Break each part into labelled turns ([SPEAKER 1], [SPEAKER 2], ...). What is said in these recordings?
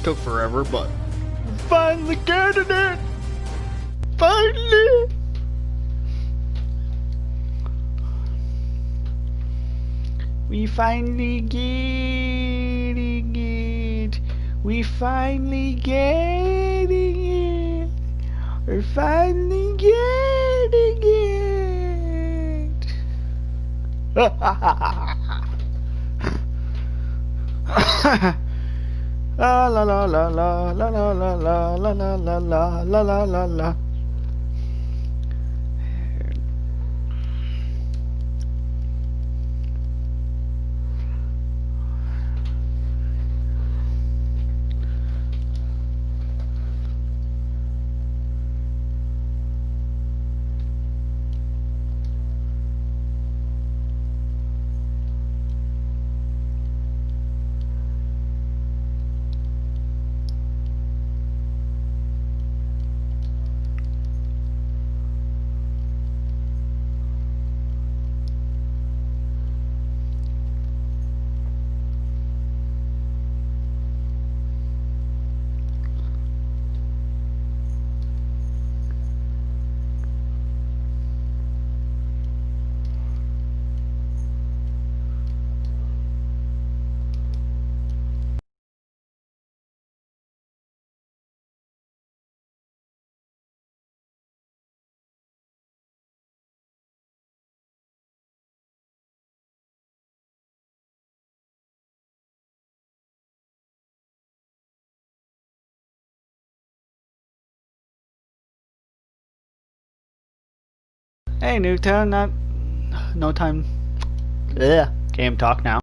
[SPEAKER 1] Took forever, but finally getting it! Finally! We finally getting it! We finally getting it! We're finally getting it! La la la la la la la la la la la la la la la la. Hey, Newtown, no time. Ugh, game talk now.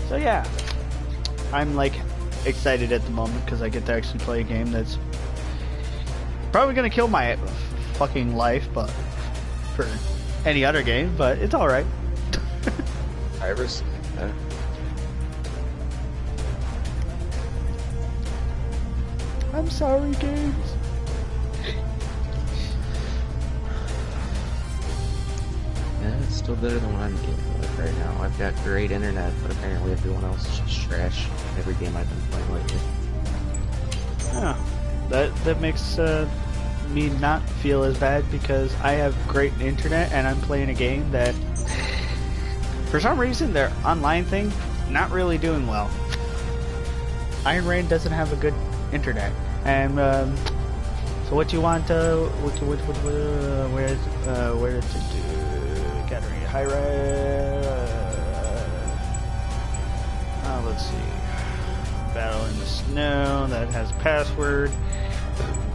[SPEAKER 1] So yeah, I'm like excited at the moment because I get to actually play a game that's probably gonna kill my fucking life, but for any other game, but it's all right.
[SPEAKER 2] Iris.
[SPEAKER 1] I'm sorry, games.
[SPEAKER 2] Yeah, it's still better than what I'm getting with right now. I've got great internet, but apparently everyone else is just trash. Every game I've been playing lately.
[SPEAKER 1] Yeah, that makes me not feel as bad because I have great internet and I'm playing a game that, for some reason, their online thing not really doing well. Iron Rain doesn't have a good internet, and so what you want? Where is it? Gathering high res. Let's see. Battle in the snow. That has a password.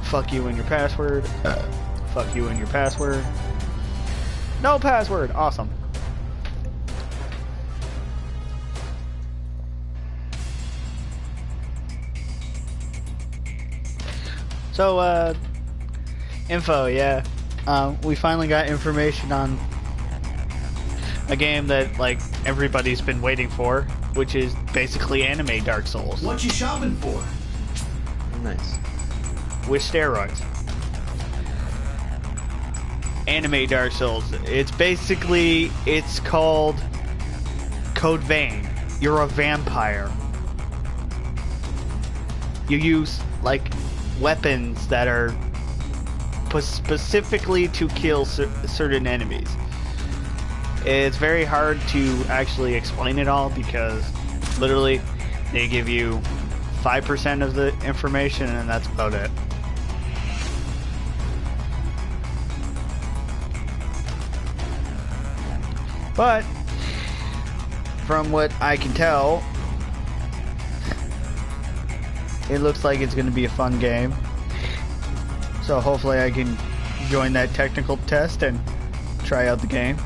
[SPEAKER 1] Fuck you and your password. Fuck you and your password. No password. Awesome. So, info, yeah. We finally got information on a game that, like, everybody's been waiting for, which is basically anime Dark Souls.
[SPEAKER 3] What you shopping for?
[SPEAKER 2] Nice.
[SPEAKER 1] With steroids. Anime Dark Souls. It's basically, it's called Code Vein. You're a vampire. You use, like, weapons that are specifically to kill certain enemies. It's very hard to actually explain it all because literally they give you 5% of the information and that's about it. But from what I can tell, it looks like it's going to be a fun game. So hopefully I can join that technical test and try out the game.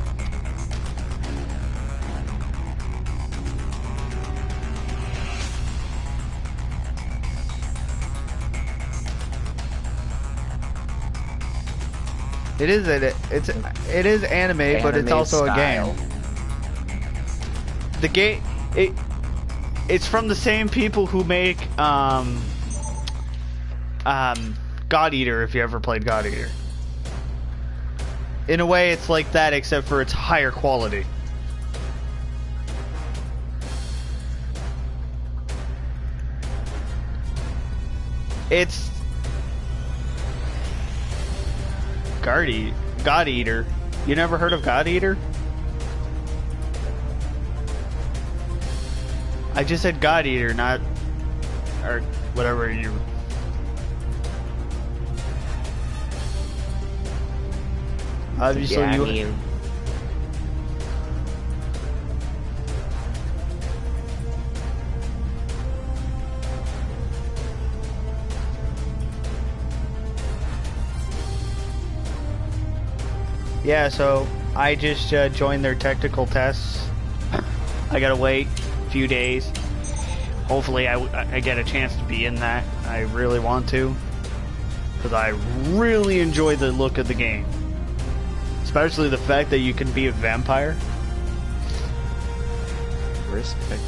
[SPEAKER 1] It is anime, but it's also
[SPEAKER 2] style.
[SPEAKER 1] a game. The game it's from the same people who make God Eater, if you ever played God Eater. In a way, it's like that, except for it's higher quality. It's God Eater. You never heard of God Eater? I just said God Eater, not or whatever you. Obviously,
[SPEAKER 2] Yeah,
[SPEAKER 1] you.
[SPEAKER 2] I mean,
[SPEAKER 1] Yeah, so I just joined their technical tests. I gotta wait a few days. Hopefully I get a chance to be in that. I really want to. Because I really enjoy the look of the game. Especially the fact that you can be a vampire.
[SPEAKER 2] respect.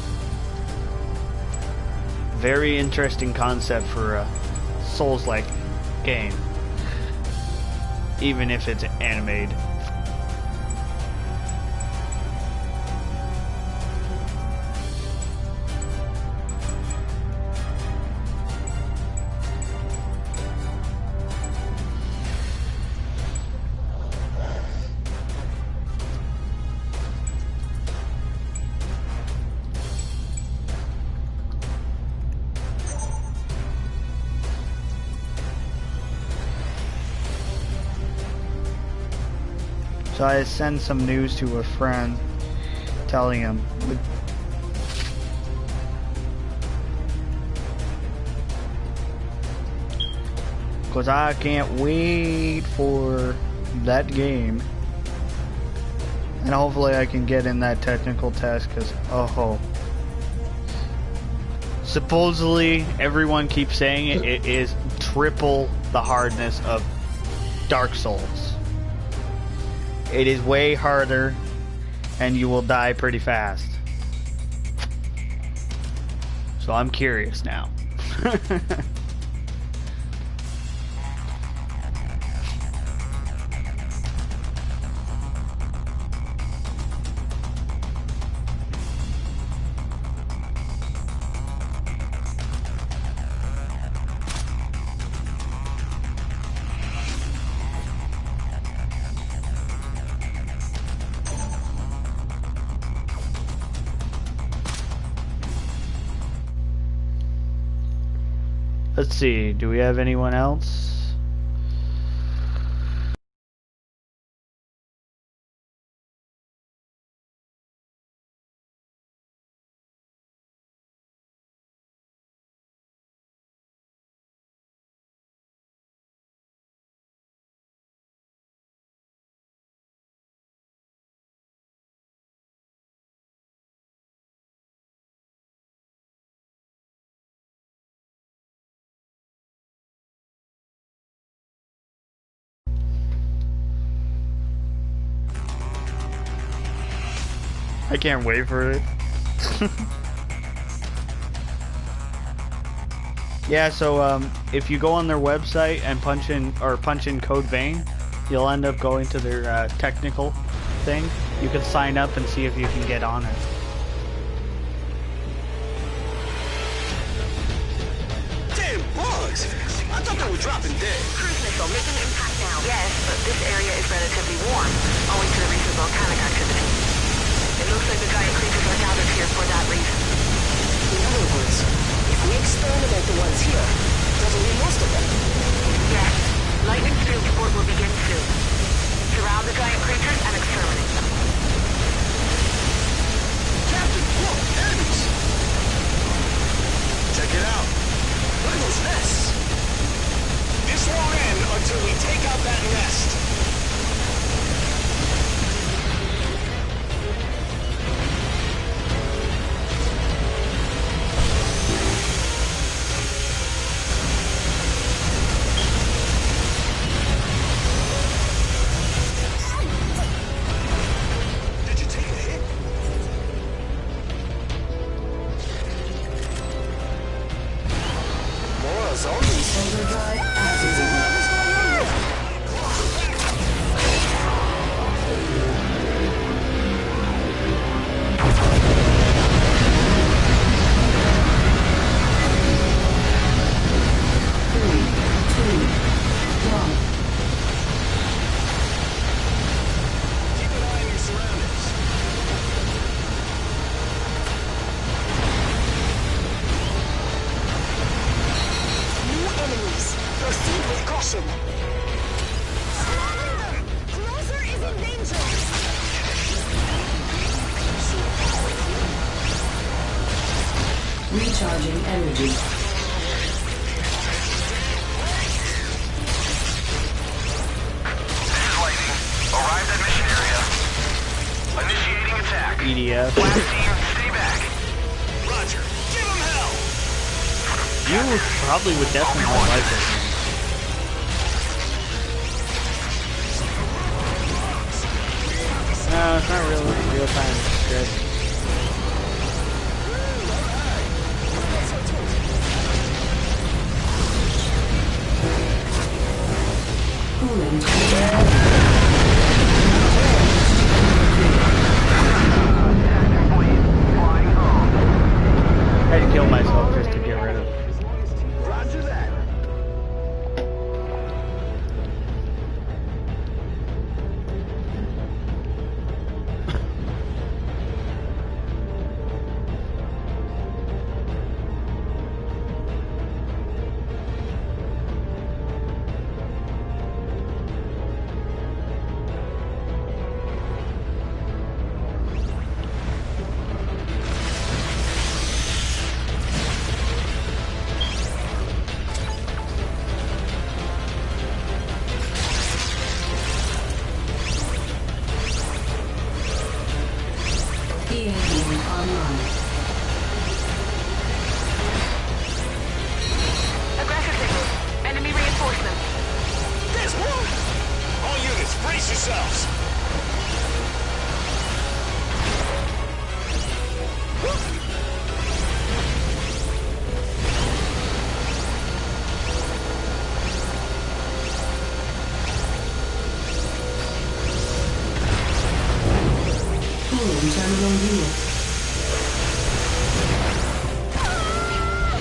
[SPEAKER 1] Very interesting concept for a Souls-like game. Even if it's animated. So I send some news to a friend, telling him, because I can't wait for that game, and hopefully I can get in that technical test. Because supposedly everyone keeps saying it is triple the hardness of Dark Souls. It is way harder, and you will die pretty fast. So I'm curious now. Let's see, do we have anyone else? I can't wait for it. Yeah, so if you go on their website and punch in code vein, you'll end up going to their technical thing. You can sign up and see if you can get on it.
[SPEAKER 3] Damn bugs! I thought they were dropping dead.
[SPEAKER 4] Cruise missile making impact now. Yes, but this area is relatively warm, owing to the recent volcanic activity. It looks like the giant creatures are gathered here for that reason.
[SPEAKER 3] In other words, if we exterminate the ones here, doesn't mean most of them.
[SPEAKER 4] Yes, lightning field support will begin soon. Surround the giant creatures and exterminate them.
[SPEAKER 3] Captain, look, enemies! Check it out. Look at those nests. This won't end until we take out that nest. Recharging energy.
[SPEAKER 5] This is Lightning. Arrived at mission area. Initiating attack.
[SPEAKER 1] EDF.
[SPEAKER 5] Last team, stay back. Roger. Give him hell.
[SPEAKER 1] You probably would definitely like this game. No, it's not real time. It's good.
[SPEAKER 3] Cooling.
[SPEAKER 1] I had to kill myself just to get rid of.
[SPEAKER 5] Roger that.
[SPEAKER 3] Online.
[SPEAKER 4] Aggressive signals. Enemy reinforcements.
[SPEAKER 5] There's one. All units, brace yourselves.
[SPEAKER 3] Cooling terminal unit.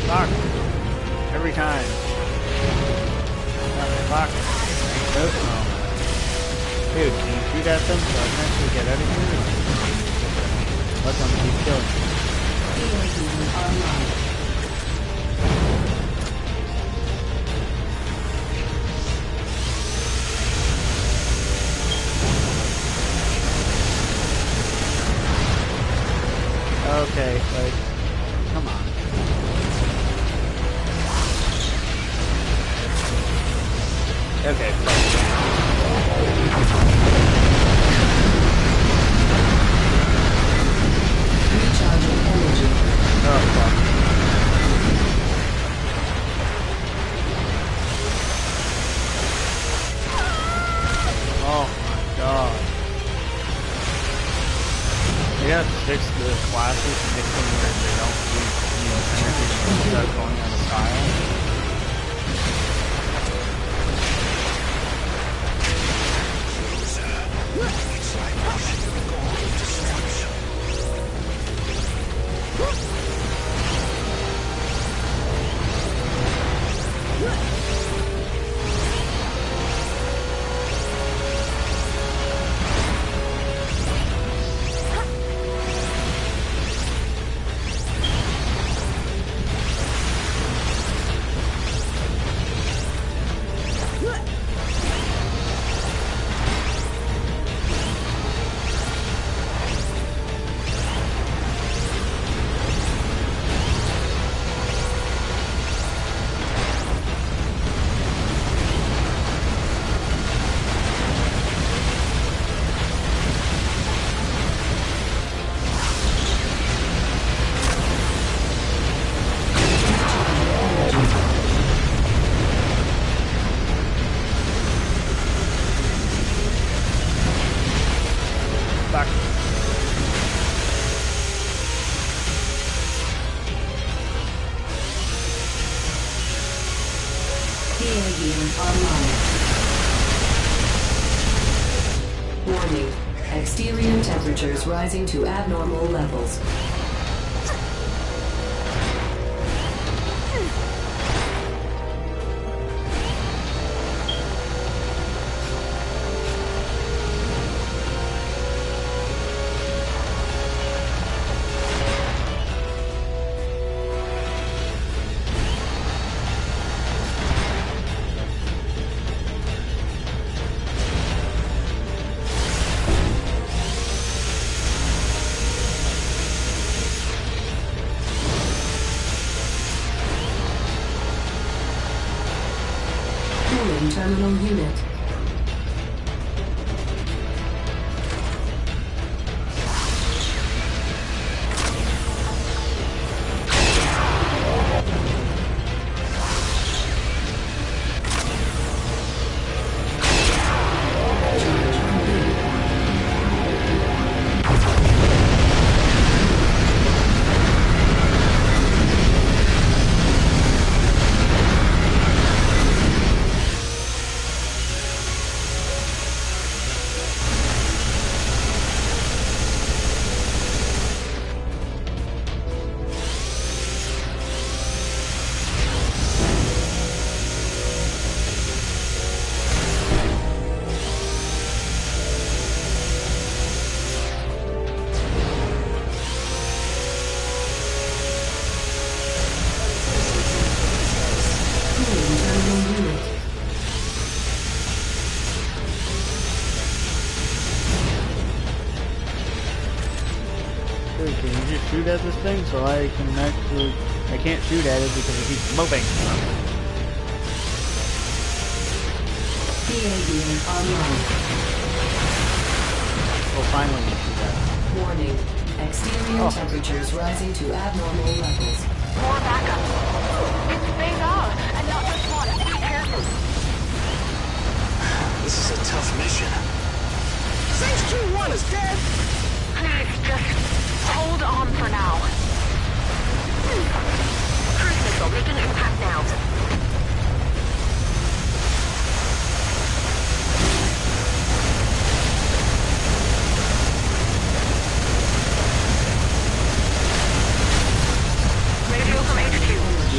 [SPEAKER 1] Fuck. Every time. Fuck. Nope. Oh. Dude, can you shoot at them so I can actually get out of here? Let them keep killing me.
[SPEAKER 3] Online.
[SPEAKER 1] Okay, like, come on. Okay, fuck.
[SPEAKER 3] Recharging energy.
[SPEAKER 1] Oh, fuck. Oh my god. They gotta fix the classes and make them where they don't lose, energy without going out of style. Fuck.
[SPEAKER 3] Air unit online. Warning. Exterior temperatures rising to abnormal levels. terminal unit.
[SPEAKER 1] Can you just shoot at this thing so I can actually... I can't shoot at it because it keeps moving.
[SPEAKER 3] PA unit online.
[SPEAKER 1] Oh, finally you shoot at it.
[SPEAKER 3] Warning. Exterior temperatures rising to abnormal levels.
[SPEAKER 4] More backup. It's phase out, and not just one. Be careful.
[SPEAKER 5] This is a tough mission.
[SPEAKER 4] HQ-1 is dead. Please, just hold on for now. Cruise missile making impact now. Radio from HQ.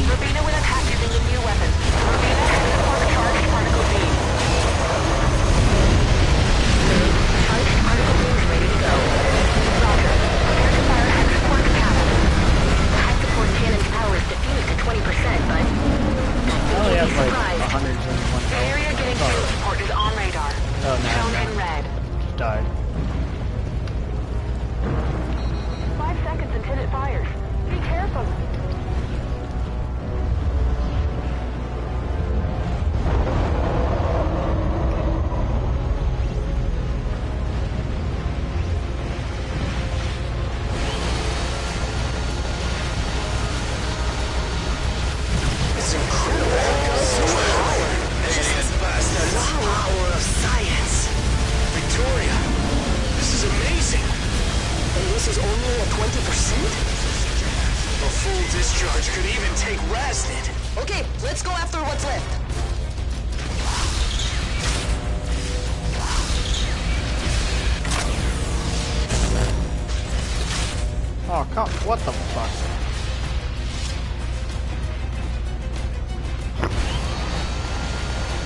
[SPEAKER 4] Rabina will attack using a new weapon. Rabina has support a charged particle beam. Charged particle beam is ready to go. Roger. Prepare to fire hex support to cabin. The hex support cannon's power is diffused to 20%, but...
[SPEAKER 1] I only have like 101 health.
[SPEAKER 4] The area getting field support is on radar.
[SPEAKER 1] Oh, no.
[SPEAKER 4] Shown in red.
[SPEAKER 1] Just died.
[SPEAKER 4] 5 seconds until it fires. Be careful.
[SPEAKER 5] It's incredible. So power. The power of science. Victoria, this is amazing.
[SPEAKER 3] And this is only at 20%?
[SPEAKER 5] A full discharge could even take Raznit.
[SPEAKER 3] Okay, let's go after what's left.
[SPEAKER 1] Oh, come, what the fuck?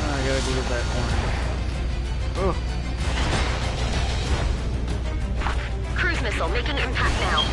[SPEAKER 1] Oh, I gotta do that one. Oh,
[SPEAKER 4] Cruise missile making impact now.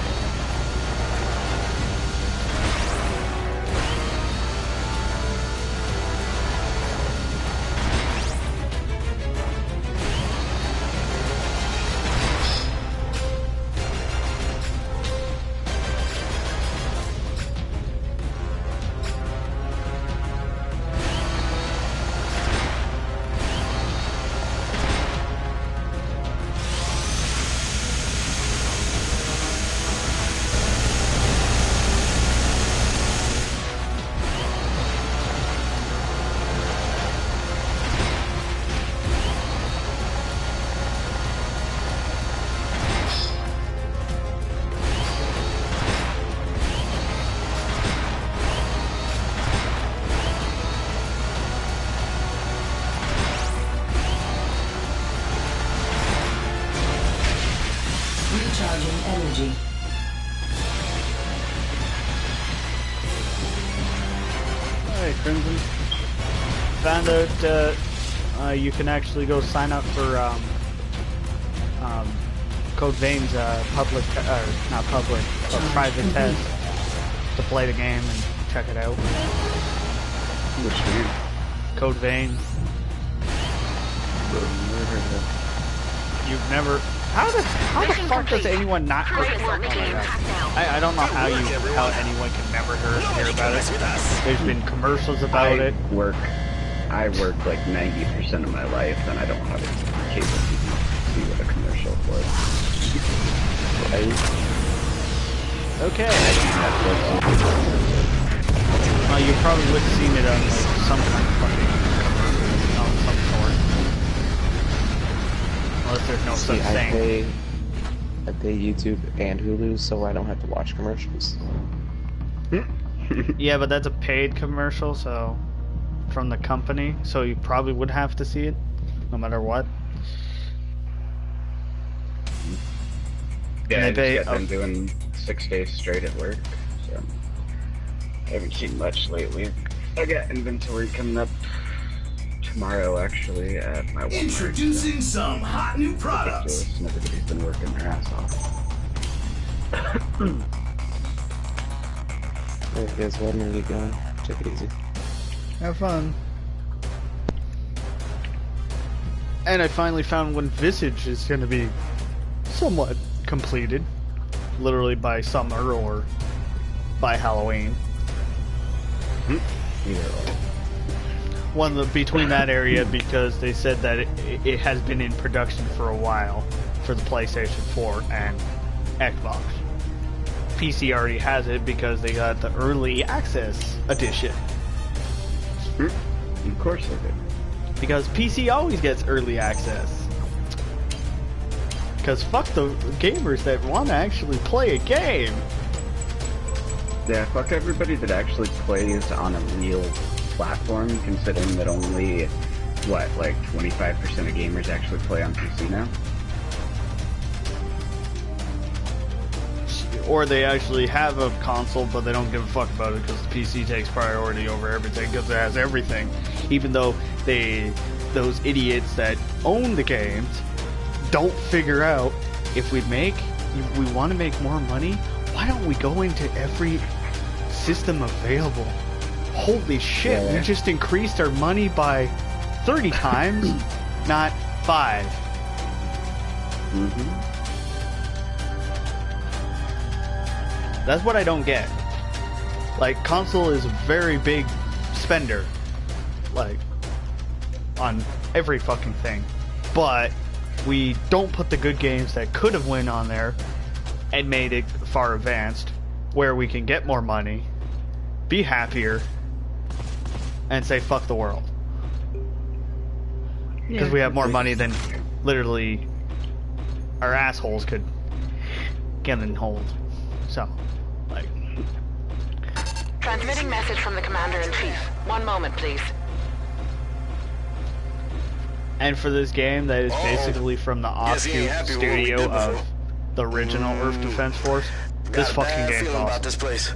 [SPEAKER 3] Recharging energy.
[SPEAKER 1] Alright, Crimson. Found out you can actually go sign up for Code Vein's public, not public, but private test to play the game and check it out.
[SPEAKER 2] Which game?
[SPEAKER 1] Code Vein. You've never... How the fuck does anyone not hear about it? I don't know how anyone can never hear about it. There's been commercials about it.
[SPEAKER 2] Work
[SPEAKER 6] I work like 90% of my life, and I don't have a cable TV to see what a commercial was. Right?
[SPEAKER 1] Okay.
[SPEAKER 6] Netflix.
[SPEAKER 1] Well, you probably would have seen it on like some kind of fucking commercial of some sort. Unless there's no such thing.
[SPEAKER 2] I pay YouTube and Hulu so I don't have to watch commercials.
[SPEAKER 1] Yeah, but that's a paid commercial, so from the company, so you probably would have to see it, no matter what.
[SPEAKER 6] Yeah, I
[SPEAKER 1] they
[SPEAKER 6] just got done doing 6 days straight at work, so I haven't seen much lately. I got inventory coming up tomorrow, actually, at my Walmart.
[SPEAKER 7] Introducing some hot new products.
[SPEAKER 6] Ridiculous, and everybody's been working their ass off.
[SPEAKER 2] Alright guys, well, I'm gonna get going. Take it easy.
[SPEAKER 1] Have fun. And I finally found when Visage is going to be somewhat completed, literally by summer or by Halloween. One between that area, because they said that it has been in production for a while for the PlayStation 4 and Xbox. PC already has it because they got the early access edition.
[SPEAKER 6] Of course they did.
[SPEAKER 1] Because PC always gets early access. Because fuck the gamers that want to actually play a game.
[SPEAKER 6] Yeah, fuck everybody that actually plays on a real platform, considering that only, what, like 25% of gamers actually play on PC now?
[SPEAKER 1] Or they actually have a console, but they don't give a fuck about it because the PC takes priority over everything because it has everything. Even though those idiots that own the games don't figure out, if we want to make more money, why don't we go into every system available? Holy shit,
[SPEAKER 6] Yeah.
[SPEAKER 1] we just increased our money by 30 times, not 5.
[SPEAKER 6] Mm-hmm.
[SPEAKER 1] That's what I don't get. Like, console is a very big spender, like, on every fucking thing. But we don't put the good games that could have went on there and made it far advanced, where we can get more money, be happier, and say fuck the world. Because we have more money than literally our assholes could get and hold. So, like...
[SPEAKER 4] Transmitting message from the Commander-in-Chief. One moment, please.
[SPEAKER 1] And for this game that is basically from the offshoot studio of the original Earth Defense Force, this fucking game's awesome.
[SPEAKER 7] This place.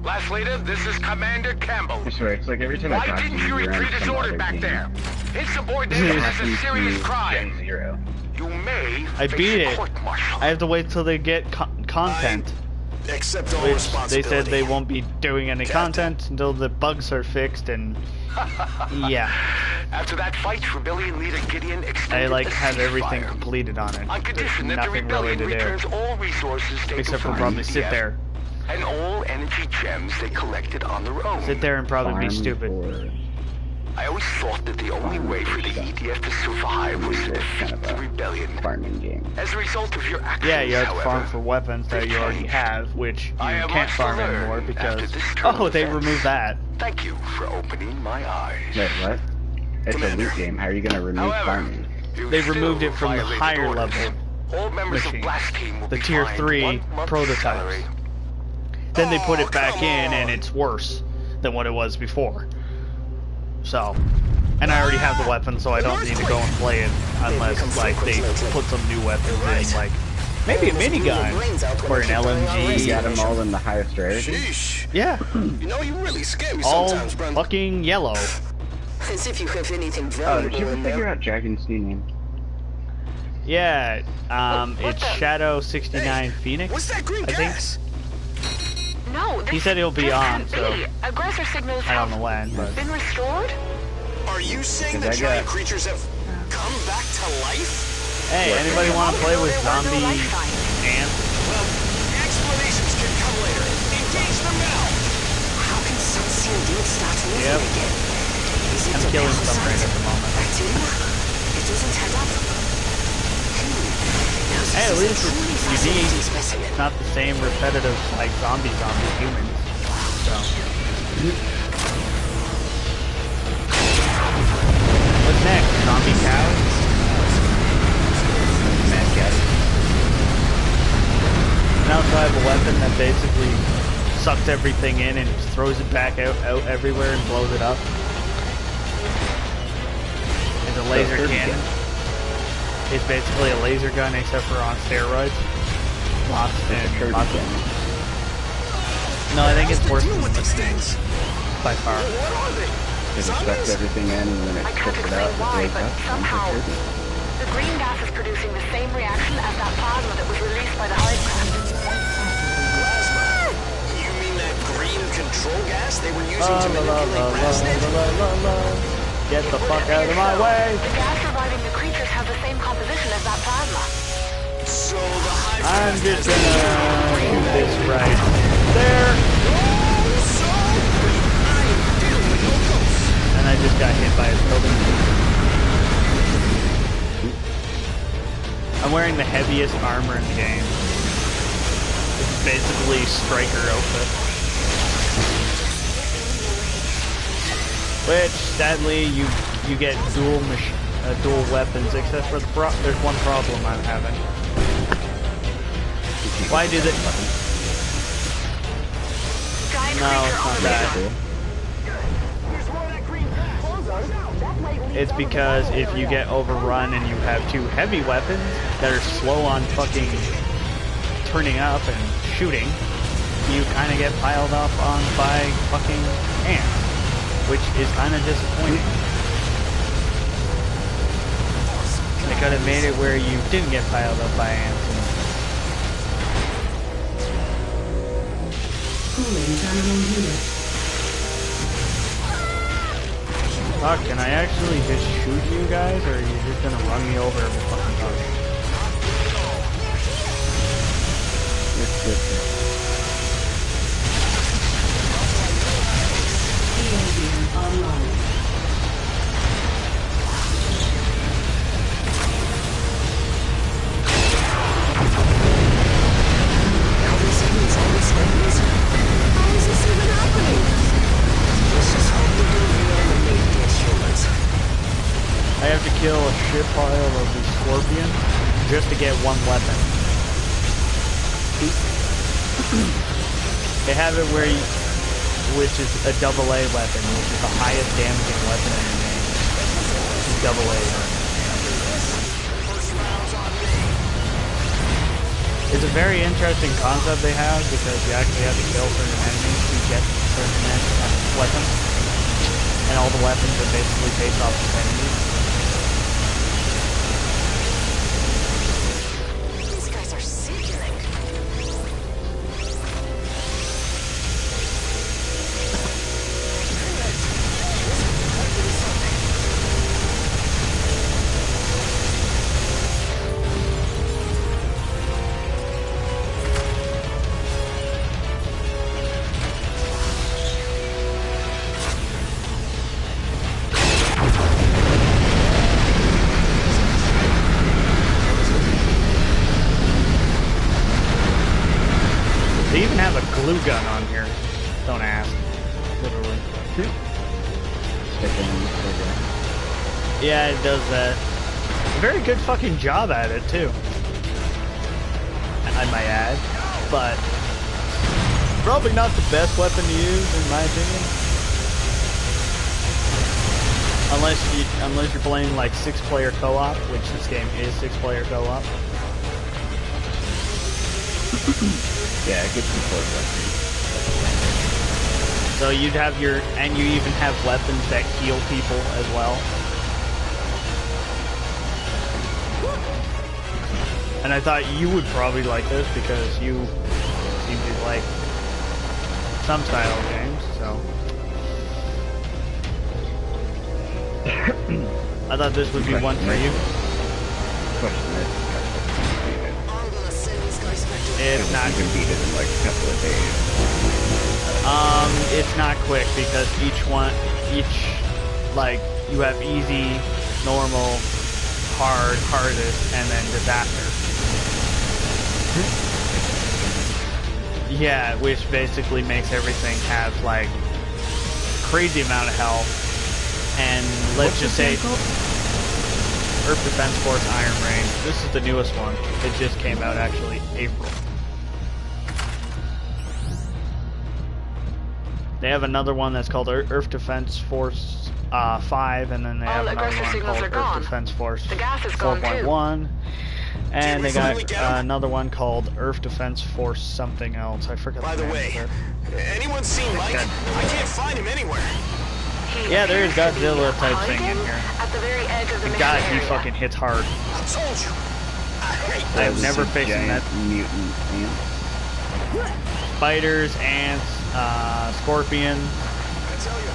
[SPEAKER 5] Last leader, this is Commander Campbell.
[SPEAKER 6] I swear, it's like every time I
[SPEAKER 5] Why
[SPEAKER 6] talk to
[SPEAKER 5] didn't
[SPEAKER 6] you,
[SPEAKER 5] you
[SPEAKER 6] you're
[SPEAKER 5] retreat
[SPEAKER 6] on
[SPEAKER 5] as
[SPEAKER 6] some
[SPEAKER 5] ordered
[SPEAKER 6] other
[SPEAKER 5] back
[SPEAKER 6] game.
[SPEAKER 5] there? Insubordination is a serious crime.
[SPEAKER 6] Gen Zero.
[SPEAKER 5] You may
[SPEAKER 1] I
[SPEAKER 5] face
[SPEAKER 1] beat it.
[SPEAKER 5] court-martial.
[SPEAKER 1] I have to wait till they get content.
[SPEAKER 7] Accept all
[SPEAKER 1] Which they
[SPEAKER 7] responsibility.
[SPEAKER 1] said they won't be doing any content until the bugs are fixed, and yeah,
[SPEAKER 5] After that fight, rebellion leader Gideon extended
[SPEAKER 1] I like
[SPEAKER 5] the
[SPEAKER 1] have everything
[SPEAKER 5] ceasefire
[SPEAKER 1] completed on it.
[SPEAKER 5] on
[SPEAKER 1] There's
[SPEAKER 5] condition that the
[SPEAKER 1] nothing really
[SPEAKER 5] rebellion
[SPEAKER 1] to do
[SPEAKER 5] returns all resources taken
[SPEAKER 1] except for
[SPEAKER 5] from
[SPEAKER 1] probably
[SPEAKER 5] EDF
[SPEAKER 1] sit there,
[SPEAKER 5] and all energy gems they collected on their own.
[SPEAKER 1] sit there and probably be
[SPEAKER 6] Farm
[SPEAKER 1] stupid.
[SPEAKER 6] for-
[SPEAKER 5] I always thought that the only way for the EDF to survive was to
[SPEAKER 6] It's kind
[SPEAKER 5] defeat
[SPEAKER 6] of
[SPEAKER 5] the
[SPEAKER 6] a
[SPEAKER 5] rebellion.
[SPEAKER 6] farming game.
[SPEAKER 5] As a result of your actions,
[SPEAKER 1] Yeah, you have to
[SPEAKER 5] however,
[SPEAKER 1] farm for weapons that you already have, which you
[SPEAKER 5] I have
[SPEAKER 1] can't
[SPEAKER 5] much to
[SPEAKER 1] farm
[SPEAKER 5] learn
[SPEAKER 1] anymore
[SPEAKER 5] after
[SPEAKER 1] because
[SPEAKER 5] this turn
[SPEAKER 1] oh,
[SPEAKER 5] of
[SPEAKER 1] they
[SPEAKER 5] events.
[SPEAKER 1] removed that.
[SPEAKER 5] Thank you for opening my eyes.
[SPEAKER 6] Wait, what? It's
[SPEAKER 7] Commander.
[SPEAKER 6] a loot game. How are you gonna remove
[SPEAKER 5] However,
[SPEAKER 6] farming?
[SPEAKER 5] you
[SPEAKER 1] They
[SPEAKER 5] still
[SPEAKER 1] removed it from the
[SPEAKER 5] violated
[SPEAKER 1] higher
[SPEAKER 5] orders.
[SPEAKER 1] level
[SPEAKER 5] All members
[SPEAKER 1] machine,
[SPEAKER 5] of Blast Team will
[SPEAKER 1] the
[SPEAKER 5] be
[SPEAKER 1] tier
[SPEAKER 5] fined
[SPEAKER 1] 3
[SPEAKER 5] 1 month's
[SPEAKER 1] prototypes.
[SPEAKER 5] salary.
[SPEAKER 1] Then they put it back
[SPEAKER 7] come
[SPEAKER 1] in, and
[SPEAKER 7] on.
[SPEAKER 1] it's worse than what it was before. So, and I already have the weapon, so I don't need to go and play it unless like they put some new weapons in, like maybe a minigun or an
[SPEAKER 6] You
[SPEAKER 1] LMG.
[SPEAKER 6] got them all in the highest rarity?
[SPEAKER 7] Sheesh.
[SPEAKER 1] Yeah,
[SPEAKER 7] You know, you really scare me
[SPEAKER 1] all
[SPEAKER 7] sometimes, Brent.
[SPEAKER 1] fucking yellow.
[SPEAKER 3] As if you have anything
[SPEAKER 6] Oh,
[SPEAKER 3] valuable
[SPEAKER 6] did you ever
[SPEAKER 3] in
[SPEAKER 6] figure
[SPEAKER 3] there.
[SPEAKER 6] out Dragon's new name?
[SPEAKER 1] Yeah,
[SPEAKER 4] What
[SPEAKER 1] it's
[SPEAKER 4] the-
[SPEAKER 1] Shadow 69 Phoenix.
[SPEAKER 7] What's that green
[SPEAKER 1] I think.
[SPEAKER 7] gas?
[SPEAKER 4] No, this,
[SPEAKER 1] He said he'll be
[SPEAKER 4] this
[SPEAKER 1] on,
[SPEAKER 4] can't
[SPEAKER 1] so
[SPEAKER 4] be. Aggressor signals
[SPEAKER 1] I don't
[SPEAKER 4] have
[SPEAKER 1] know when, but
[SPEAKER 4] been restored?
[SPEAKER 7] Are you saying
[SPEAKER 6] Did
[SPEAKER 7] the
[SPEAKER 6] I
[SPEAKER 7] giant
[SPEAKER 6] get-
[SPEAKER 7] creatures have come back to life?
[SPEAKER 1] hey, anybody want to play with zombie ants?
[SPEAKER 7] Well, explanations can come later. Engage them now.
[SPEAKER 3] How can some indeed start moving
[SPEAKER 1] Yep.
[SPEAKER 3] again. Is it
[SPEAKER 1] I'm
[SPEAKER 3] the
[SPEAKER 1] killing some right
[SPEAKER 3] parasites?
[SPEAKER 1] at the moment.
[SPEAKER 3] Bacteria? It doesn't add up. Now this
[SPEAKER 1] Hey, at
[SPEAKER 3] is a
[SPEAKER 1] least
[SPEAKER 3] truly
[SPEAKER 1] it's
[SPEAKER 3] fascinating
[SPEAKER 1] unique.
[SPEAKER 3] specimen.
[SPEAKER 1] It's not the same repetitive like zombie humans. So. What's next? Zombie cows?
[SPEAKER 6] Mad cat.
[SPEAKER 1] And also I have a weapon that basically sucks everything in and throws it back out everywhere and blows it up. It's a laser cannon. It's basically a laser gun except for on steroids. Lots and lots of. No, I think it's worse than
[SPEAKER 7] these things.
[SPEAKER 1] by far.
[SPEAKER 7] What are they?
[SPEAKER 6] It sucks everything in and then it
[SPEAKER 4] I can't
[SPEAKER 6] spits it out.
[SPEAKER 4] explain why,
[SPEAKER 6] It
[SPEAKER 4] but
[SPEAKER 6] blows up.
[SPEAKER 4] somehow
[SPEAKER 6] Sounds like
[SPEAKER 4] the green gas is producing the same reaction as that plasma that was released by the hive craft.
[SPEAKER 7] Plasma. You mean that green control gas they were using to manipulate Rasnet?
[SPEAKER 1] Get the fuck out of my way!
[SPEAKER 4] The gas reviving the creatures has the same composition as that plasma.
[SPEAKER 7] So the hive
[SPEAKER 1] I'm
[SPEAKER 7] craft
[SPEAKER 1] just
[SPEAKER 7] has
[SPEAKER 1] gonna do this right there, and I just got hit by a building. I'm wearing the heaviest armor in the game. It's basically striker outfit. Which, sadly, you get dual weapons, except for there's one problem I'm having. Why do they? No, it's not that. It's because if you get overrun and you have two heavy weapons that are slow on fucking turning up and shooting, you kind of get piled up on by fucking ants, which is kind of disappointing. They could have made it where you didn't get piled up by ants. Fuck, can I actually just shoot you guys, or are you just gonna run me over every fucking time?
[SPEAKER 6] It's good.
[SPEAKER 1] I have to kill a shit pile of the scorpion just to get one weapon. They have it where you, which is a AA weapon, which is the highest damaging weapon in the game. It's AA. It's a very interesting concept they have because you actually have to kill certain enemies to get certain weapons. And all the weapons are basically based off of enemies.
[SPEAKER 3] These guys are sickening.
[SPEAKER 1] They even have a glue gun on here. Don't ask. Literally. Yeah, it does that. A very good fucking job at it, too. I might add. But probably not the best weapon to use, in my opinion. Unless you're playing like 6-player co-op, which this game is 6-player co-op.
[SPEAKER 6] Yeah, it gets some close up.
[SPEAKER 1] So you'd have and you even have weapons that heal people as well. And I thought you would probably like this because you seem to like some style of games, so. I thought this would be one for you.
[SPEAKER 6] Question is,
[SPEAKER 3] I'm gonna send these guys back to
[SPEAKER 1] If not,
[SPEAKER 6] you can beat it in like a couple of days.
[SPEAKER 1] It's not quick because like, you have easy, normal, hard, hardest, and then disaster. Yeah, which basically makes everything have, like, crazy amount of health. And let's just say Earth Defense Force Iron Rain. This is the newest one. It just came out actually April. They have another one that's called Earth Defense Force 5, and then they have another one called Earth Defense Force 4.1. And they got another one called Earth Defense Force something else. I forgot
[SPEAKER 7] By
[SPEAKER 1] the
[SPEAKER 7] the
[SPEAKER 1] name
[SPEAKER 7] way,
[SPEAKER 1] of it.
[SPEAKER 7] anyone seen Mike? I can't find him anywhere.
[SPEAKER 1] Yeah, there is Godzilla type thing in here.
[SPEAKER 4] At the very edge of the
[SPEAKER 1] God,
[SPEAKER 4] mission
[SPEAKER 1] he
[SPEAKER 4] area.
[SPEAKER 1] fucking hits hard.
[SPEAKER 7] I told you. I hate
[SPEAKER 1] I have
[SPEAKER 6] Those
[SPEAKER 1] never
[SPEAKER 6] are
[SPEAKER 1] faced that.
[SPEAKER 6] giant mutant ants.
[SPEAKER 1] Spiders, ants, scorpion,
[SPEAKER 7] I tell you,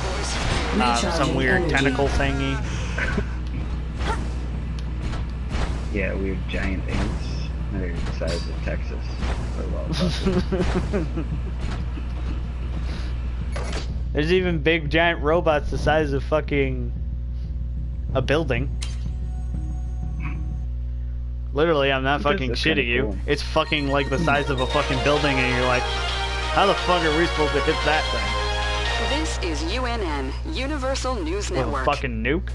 [SPEAKER 7] boys.
[SPEAKER 1] some weird tentacle thingy.
[SPEAKER 6] Yeah, weird giant ants. They're the size of Texas. Or well,
[SPEAKER 1] There's even big giant robots the size of fucking a building. Literally, I'm not fucking
[SPEAKER 6] That's kinda
[SPEAKER 1] shitting you.
[SPEAKER 6] cool.
[SPEAKER 1] It's fucking like the size of a fucking building, and you're like, how the fuck are we supposed to hit that thing?
[SPEAKER 8] This is UNN, Universal News
[SPEAKER 1] With a
[SPEAKER 8] Network.
[SPEAKER 1] fucking nuke?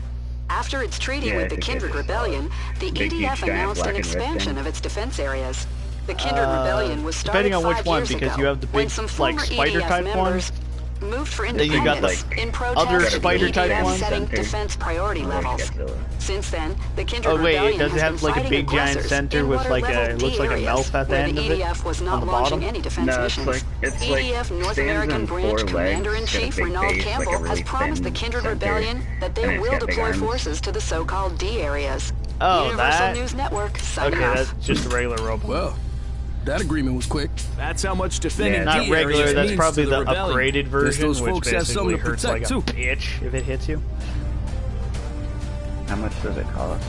[SPEAKER 8] After its treaty
[SPEAKER 6] Yeah, I
[SPEAKER 8] with the
[SPEAKER 6] think
[SPEAKER 8] Kindred
[SPEAKER 6] it is.
[SPEAKER 8] Rebellion, the
[SPEAKER 6] Big, huge,
[SPEAKER 8] EDF
[SPEAKER 6] giant
[SPEAKER 8] announced
[SPEAKER 6] black
[SPEAKER 8] an
[SPEAKER 6] and red
[SPEAKER 8] expansion
[SPEAKER 6] thing.
[SPEAKER 8] of its defense areas. The Kindred Rebellion was started
[SPEAKER 1] depending on which
[SPEAKER 8] 5
[SPEAKER 1] one,
[SPEAKER 8] years
[SPEAKER 1] because
[SPEAKER 8] ago
[SPEAKER 1] you have the
[SPEAKER 8] when
[SPEAKER 1] big,
[SPEAKER 8] some
[SPEAKER 1] like,
[SPEAKER 8] former
[SPEAKER 1] spider
[SPEAKER 8] EDF
[SPEAKER 1] type
[SPEAKER 8] members
[SPEAKER 1] ones.
[SPEAKER 8] moved for
[SPEAKER 1] Then
[SPEAKER 8] independence
[SPEAKER 1] you got, like,
[SPEAKER 8] in
[SPEAKER 1] other
[SPEAKER 8] protest of the
[SPEAKER 1] spider type
[SPEAKER 8] EDF
[SPEAKER 1] ones.
[SPEAKER 8] setting
[SPEAKER 6] Center.
[SPEAKER 8] defense priority levels.
[SPEAKER 6] Godzilla.
[SPEAKER 8] Since then, the Kindred
[SPEAKER 1] Oh wait,
[SPEAKER 8] Rebellion
[SPEAKER 1] it does
[SPEAKER 8] has
[SPEAKER 1] have
[SPEAKER 8] been
[SPEAKER 1] like a
[SPEAKER 8] fighting
[SPEAKER 1] big giant
[SPEAKER 8] aggressors
[SPEAKER 1] center
[SPEAKER 8] in
[SPEAKER 1] with
[SPEAKER 8] what are
[SPEAKER 1] like
[SPEAKER 8] level
[SPEAKER 1] a,
[SPEAKER 8] D
[SPEAKER 1] looks like a
[SPEAKER 8] areas,
[SPEAKER 1] mouth at the
[SPEAKER 8] where
[SPEAKER 1] end
[SPEAKER 8] the
[SPEAKER 1] of it.
[SPEAKER 8] EDF was
[SPEAKER 1] On
[SPEAKER 8] not
[SPEAKER 1] the
[SPEAKER 8] launching
[SPEAKER 1] bottom.
[SPEAKER 8] any defense
[SPEAKER 6] No,
[SPEAKER 8] missions.
[SPEAKER 6] it's like
[SPEAKER 8] EDF North
[SPEAKER 6] stands
[SPEAKER 8] American
[SPEAKER 6] on
[SPEAKER 8] Branch
[SPEAKER 6] 4
[SPEAKER 8] Commander in
[SPEAKER 6] legs,
[SPEAKER 8] Chief
[SPEAKER 6] got a big
[SPEAKER 8] Renaud
[SPEAKER 6] base, like a
[SPEAKER 8] Campbell has
[SPEAKER 6] really
[SPEAKER 8] promised the
[SPEAKER 6] thin
[SPEAKER 8] Kindred
[SPEAKER 6] center,
[SPEAKER 8] Rebellion that
[SPEAKER 6] and
[SPEAKER 8] they
[SPEAKER 6] it's
[SPEAKER 8] will
[SPEAKER 6] got big
[SPEAKER 8] deploy
[SPEAKER 6] arms.
[SPEAKER 8] forces to the so-called D areas.
[SPEAKER 1] Oh,
[SPEAKER 8] Universal
[SPEAKER 1] that?
[SPEAKER 8] News Network, signing
[SPEAKER 1] Okay,
[SPEAKER 8] off.
[SPEAKER 1] that's just a regular robot.
[SPEAKER 9] Well, that agreement was quick.
[SPEAKER 10] That's how much defending
[SPEAKER 6] Yeah,
[SPEAKER 1] Not
[SPEAKER 10] D
[SPEAKER 1] regular,
[SPEAKER 10] areas
[SPEAKER 1] that's
[SPEAKER 10] means
[SPEAKER 1] probably
[SPEAKER 10] to
[SPEAKER 1] the
[SPEAKER 10] rebellion.
[SPEAKER 1] upgraded
[SPEAKER 10] Guess
[SPEAKER 1] version,
[SPEAKER 10] those
[SPEAKER 1] which
[SPEAKER 10] folks have
[SPEAKER 1] basically
[SPEAKER 10] something to
[SPEAKER 1] hurts like
[SPEAKER 10] protect
[SPEAKER 1] a
[SPEAKER 10] too.
[SPEAKER 1] bitch if it hits you.
[SPEAKER 6] How much does it cost?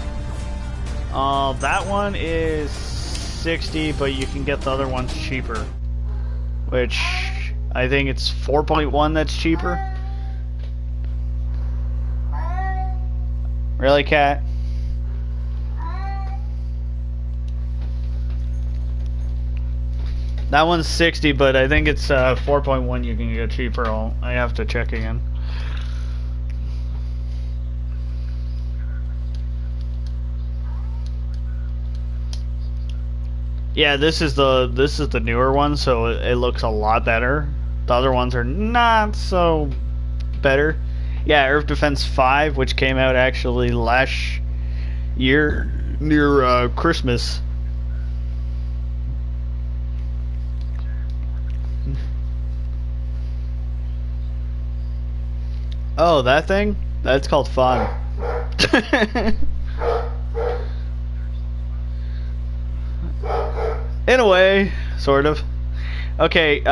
[SPEAKER 1] That one is 60, but you can get the other ones cheaper. Which, I think it's 4.1 that's cheaper. Really, Cat? That one's 60, but I think it's 4.1 you can get cheaper. I have to check again. Yeah, this is the newer one, so it looks a lot better. The other ones are not so better. Yeah, Earth Defense 5, which came out actually last year near Christmas. Oh, that thing? That's called fun. In a way, sort of. Okay,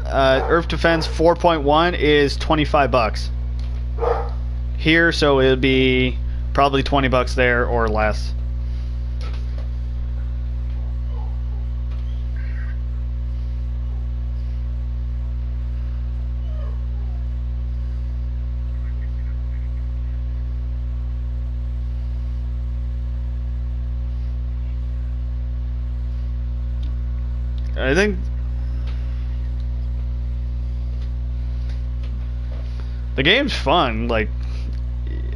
[SPEAKER 1] Earth Defense 4.1 is $25 here, so it'll be probably $20 there or less. I think the game's fun. Like,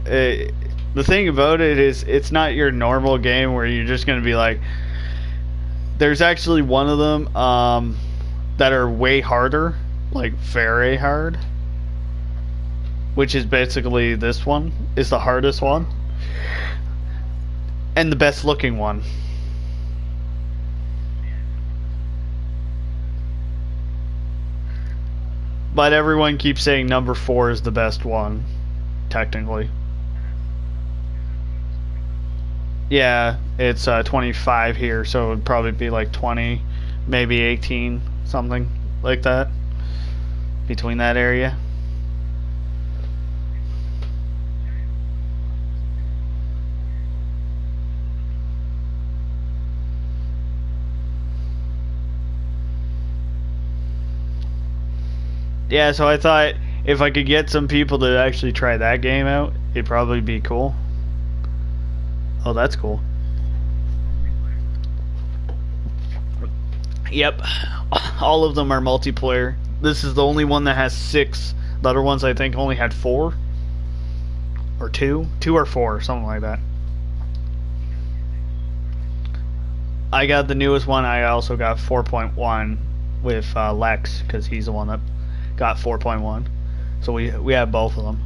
[SPEAKER 1] the thing about it is, it's not your normal game where you're just gonna be like. There's actually one of them that are way harder, like very hard, which is basically this one is the hardest one and the best looking one. But everyone keeps saying number 4 is the best one, technically. Yeah, it's 25 here, so it would probably be like 20, maybe 18, something like that, between that area. Yeah, so I thought if I could get some people to actually try that game out, it'd probably be cool. Oh, that's cool. Yep, all of them are multiplayer. This is the only one that has 6. The other ones I think only had 4. Or 2? 2 or 4, something like that. I got the newest one. I also got 4.1 with Lex, because he's the one that got 4.1. So we have both of them.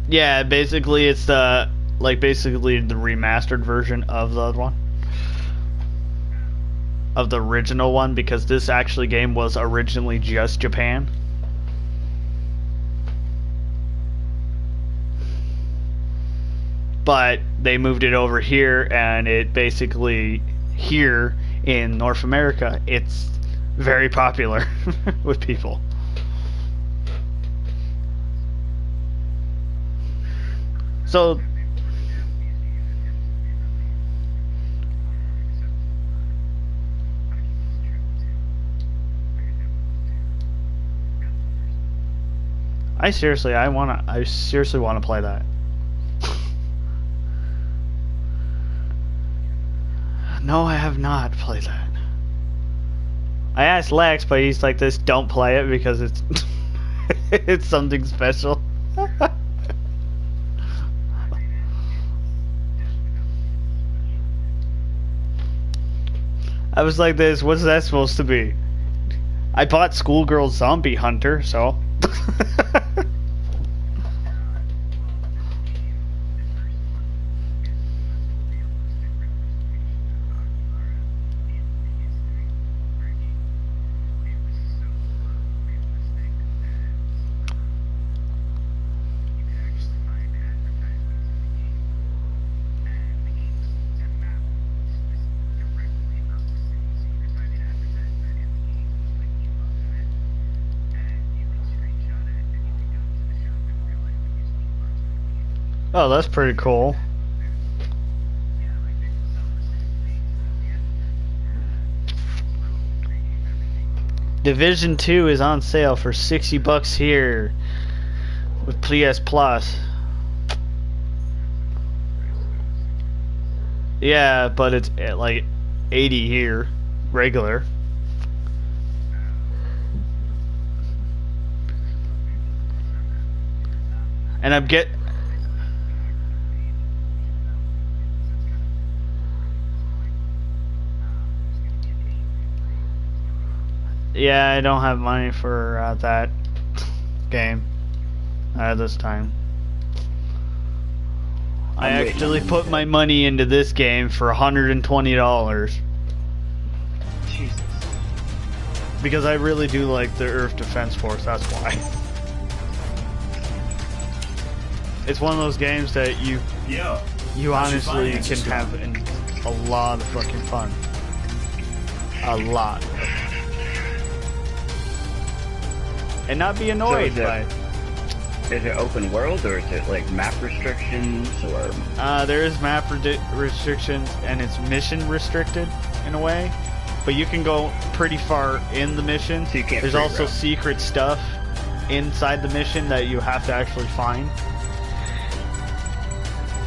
[SPEAKER 1] Yeah, basically it's the basically the remastered version of the other one. Of the original one, because this actually game was originally just Japan. But they moved it over here, and it basically here in North America, it's very popular with people. So I seriously want to play that. No, I have not played that. I asked Lex, but he's like this, don't play it because it's it's something special. I was like this, what's that supposed to be? I bought Schoolgirl Zombie Hunter, so oh, that's pretty cool. Division 2 is on sale for $60 here with PS Plus. Yeah, but it's at like 80 here, regular. And I'm yeah, I don't have money for that game this time. I actually put my money into this game for $120.
[SPEAKER 6] Jesus.
[SPEAKER 1] Because I really do like the Earth Defense Force, that's why. It's one of those games that you honestly can have a lot of fucking fun. A lot. And not be annoyed by it.
[SPEAKER 6] Is it open world, or is it like map restrictions, or?
[SPEAKER 1] There is map restrictions, and it's mission restricted in a way. But you can go pretty far in the mission.
[SPEAKER 6] So you can't
[SPEAKER 1] There's also secret stuff inside the mission that you have to actually find.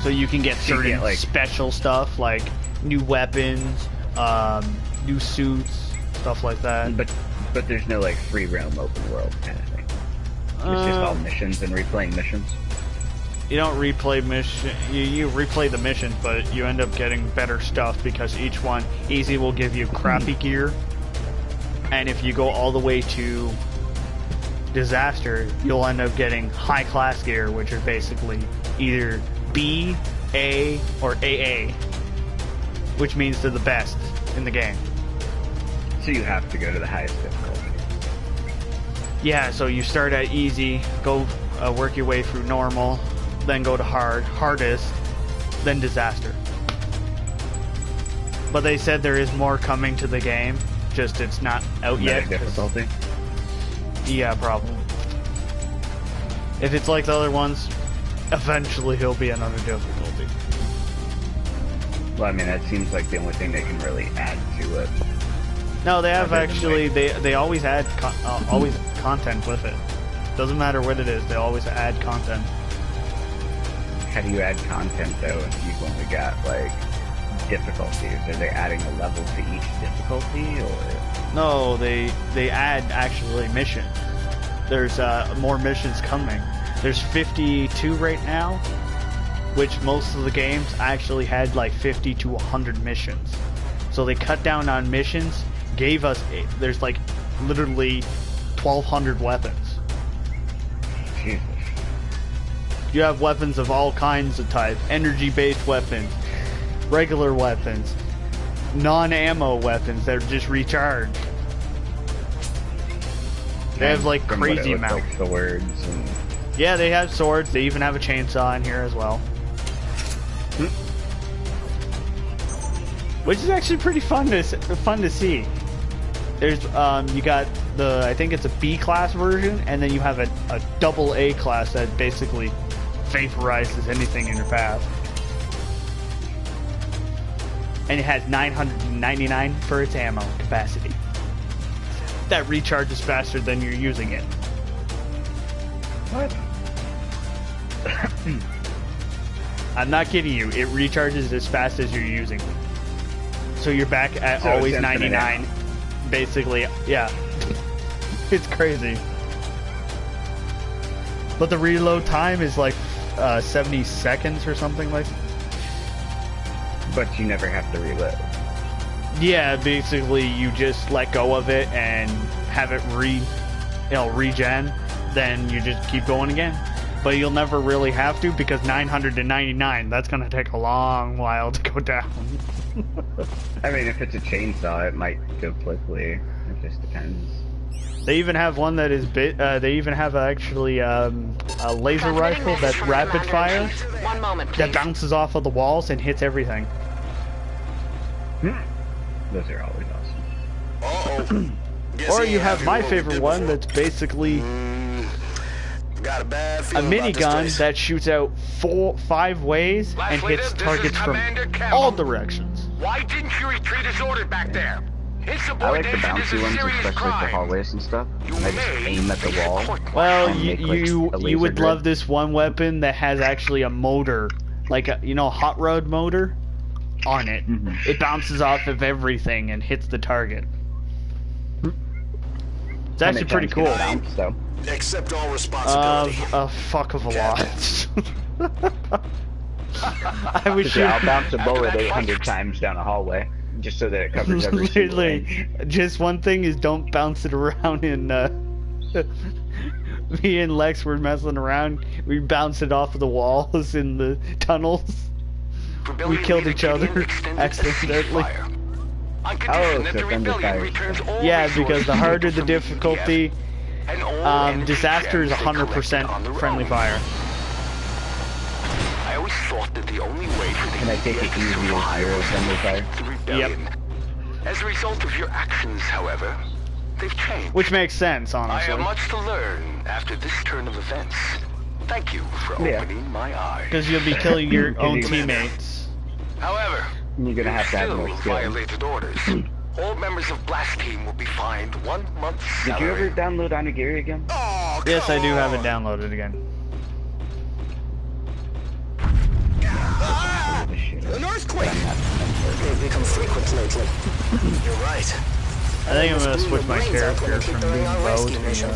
[SPEAKER 1] So you can get certain special stuff like new weapons, new suits, stuff like that.
[SPEAKER 6] But there's no like free roam open world kind of thing. It's just all missions and replaying missions.
[SPEAKER 1] You don't replay mission. You replay the missions, but you end up getting better stuff because each one easy will give you crappy gear, and if you go all the way to disaster, you'll end up getting high class gear, which are basically either B, A, or AA, which means they're the best in the game.
[SPEAKER 6] So you have to go to the highest difficulty.
[SPEAKER 1] Yeah, so you start at easy, go work your way through normal, then go to hardest, then disaster. But they said there is more coming to the game, just it's not out yet.
[SPEAKER 6] Difficulty?
[SPEAKER 1] Yeah, probably. If it's like the other ones, eventually he'll be another difficulty.
[SPEAKER 6] Well, I mean, that seems like the only thing they can really add to it.
[SPEAKER 1] No, they have
[SPEAKER 6] Other than,
[SPEAKER 1] actually.
[SPEAKER 6] like-
[SPEAKER 1] They always add always content with it. Doesn't matter what it is. They always add content.
[SPEAKER 6] How do you add content though if you've only got like difficulties? Are they adding a level to each difficulty, or?
[SPEAKER 1] No, they add actually missions. There's more missions coming. There's 52 right now, which most of the games actually had like 50 to 100 missions. So they cut down on missions, gave us there's like literally 1,200 weapons.
[SPEAKER 6] Jesus.
[SPEAKER 1] You have weapons of all kinds of type, energy-based weapons, regular weapons, non-ammo weapons that are just recharge. They have like
[SPEAKER 6] From what it
[SPEAKER 1] crazy
[SPEAKER 6] looks
[SPEAKER 1] amounts.
[SPEAKER 6] like swords and
[SPEAKER 1] Yeah, they have swords. They even have a chainsaw in here as well. Which is actually pretty fun to see. There's you got the, I think it's a B class version, and then you have a double A class that basically vaporizes anything in your path. And it has 999 for its ammo capacity. That recharges faster than you're using it.
[SPEAKER 6] what?
[SPEAKER 1] I'm not kidding you. It recharges as fast as you're using it. So you're back at
[SPEAKER 6] So
[SPEAKER 1] always
[SPEAKER 6] it's infinite
[SPEAKER 1] 99.
[SPEAKER 6] ammo.
[SPEAKER 1] Basically, yeah. It's crazy. But the reload time is like 70 seconds or something like that.
[SPEAKER 6] But you never have to reload.
[SPEAKER 1] Yeah, basically you just let go of it and have it regen, then you just keep going again. But you'll never really have to because 999, that's gonna take a long while to go down.
[SPEAKER 6] I mean, if it's a chainsaw, it might go quickly. It just depends.
[SPEAKER 1] They even have one that is they even have actually a laser rifle that's rapid fire
[SPEAKER 4] 1 moment, please.
[SPEAKER 1] that bounces off of the walls and hits everything.
[SPEAKER 6] Those are always awesome.
[SPEAKER 7] Uh-oh. Guess
[SPEAKER 1] Or
[SPEAKER 7] he
[SPEAKER 1] you
[SPEAKER 7] ain't
[SPEAKER 1] have
[SPEAKER 7] happy
[SPEAKER 1] my
[SPEAKER 7] with what we
[SPEAKER 1] favorite
[SPEAKER 7] did
[SPEAKER 1] one
[SPEAKER 7] before.
[SPEAKER 1] that's basically
[SPEAKER 7] Got a bad
[SPEAKER 1] a
[SPEAKER 7] feeling about this
[SPEAKER 1] minigun
[SPEAKER 7] place.
[SPEAKER 1] that shoots out 5 ways and
[SPEAKER 5] Last
[SPEAKER 1] hits
[SPEAKER 5] leader, this is
[SPEAKER 1] targets from
[SPEAKER 5] Commander Campbell.
[SPEAKER 1] all directions.
[SPEAKER 5] Why didn't you retreat as ordered back there?
[SPEAKER 6] I like the
[SPEAKER 5] Insubordination is
[SPEAKER 6] bouncy
[SPEAKER 5] a
[SPEAKER 6] ones,
[SPEAKER 5] serious
[SPEAKER 6] especially for
[SPEAKER 5] crime.
[SPEAKER 6] hallways and stuff.
[SPEAKER 5] You
[SPEAKER 6] I just
[SPEAKER 5] may
[SPEAKER 6] aim at the
[SPEAKER 5] face
[SPEAKER 6] wall.
[SPEAKER 5] court
[SPEAKER 1] Well,
[SPEAKER 6] And make, like, a
[SPEAKER 1] you
[SPEAKER 6] laser
[SPEAKER 1] would
[SPEAKER 6] grid.
[SPEAKER 1] love this one weapon that has actually a motor, like a hot rod motor, on it.
[SPEAKER 6] Mhm.
[SPEAKER 1] It bounces off of everything and hits the target. It's
[SPEAKER 6] How
[SPEAKER 1] actually
[SPEAKER 6] many
[SPEAKER 1] pretty
[SPEAKER 6] times
[SPEAKER 1] cool.
[SPEAKER 6] can it bounce, though?
[SPEAKER 7] Accept all responsibility.
[SPEAKER 1] A fuck of a lot. I wish
[SPEAKER 6] Yeah, I'll
[SPEAKER 1] you
[SPEAKER 6] bounce a bullet 800 times down a hallway, just so that it covers every single inch.
[SPEAKER 1] literally. Just one thing is don't bounce it around in. Me and Lex were messing around. We bounced it off of the walls in the tunnels. We killed each other accidentally.
[SPEAKER 5] On
[SPEAKER 6] Oh,
[SPEAKER 5] condition that
[SPEAKER 6] so
[SPEAKER 5] the
[SPEAKER 6] friendly
[SPEAKER 5] rebellion
[SPEAKER 6] fire.
[SPEAKER 5] returns all
[SPEAKER 1] Yeah,
[SPEAKER 5] resources
[SPEAKER 1] because the harder the
[SPEAKER 5] from EDF,
[SPEAKER 1] difficulty,
[SPEAKER 5] and all energy
[SPEAKER 1] disaster is
[SPEAKER 5] gems they
[SPEAKER 1] 100%
[SPEAKER 5] collected on their
[SPEAKER 1] friendly
[SPEAKER 5] own.
[SPEAKER 1] fire.
[SPEAKER 5] I always thought that the only way for the
[SPEAKER 6] Can I take
[SPEAKER 5] EDF
[SPEAKER 6] it
[SPEAKER 5] to
[SPEAKER 6] easy as
[SPEAKER 5] survive
[SPEAKER 6] zero
[SPEAKER 5] was
[SPEAKER 6] friendly fire?
[SPEAKER 5] the rebellion. As a result of your actions, however, they've changed.
[SPEAKER 1] Which makes sense,
[SPEAKER 5] I have
[SPEAKER 1] honestly.
[SPEAKER 5] much to learn after this turn of events. Thank you for
[SPEAKER 6] Yeah.
[SPEAKER 5] opening my eyes.
[SPEAKER 1] Because you'll be killing your
[SPEAKER 6] Because
[SPEAKER 1] own
[SPEAKER 6] you-
[SPEAKER 1] teammates.
[SPEAKER 5] However,
[SPEAKER 6] You're gonna have to have
[SPEAKER 5] still
[SPEAKER 6] more skill.
[SPEAKER 5] violated orders. All members of Blast Team will be fined 1 month's
[SPEAKER 6] Did
[SPEAKER 5] salary.
[SPEAKER 6] you ever download Onigiri again?
[SPEAKER 7] Oh,
[SPEAKER 1] Yes, I
[SPEAKER 7] come
[SPEAKER 1] do have it
[SPEAKER 7] on.
[SPEAKER 1] downloaded again.
[SPEAKER 6] This shit.
[SPEAKER 7] An earthquake!
[SPEAKER 3] They've become frequent lately.
[SPEAKER 7] You're right.
[SPEAKER 1] I think I'm gonna switch my
[SPEAKER 3] Brains out when
[SPEAKER 1] character
[SPEAKER 3] they keep
[SPEAKER 1] from
[SPEAKER 3] doing
[SPEAKER 1] being
[SPEAKER 3] our
[SPEAKER 1] bow
[SPEAKER 3] rescue
[SPEAKER 1] to
[SPEAKER 3] mission.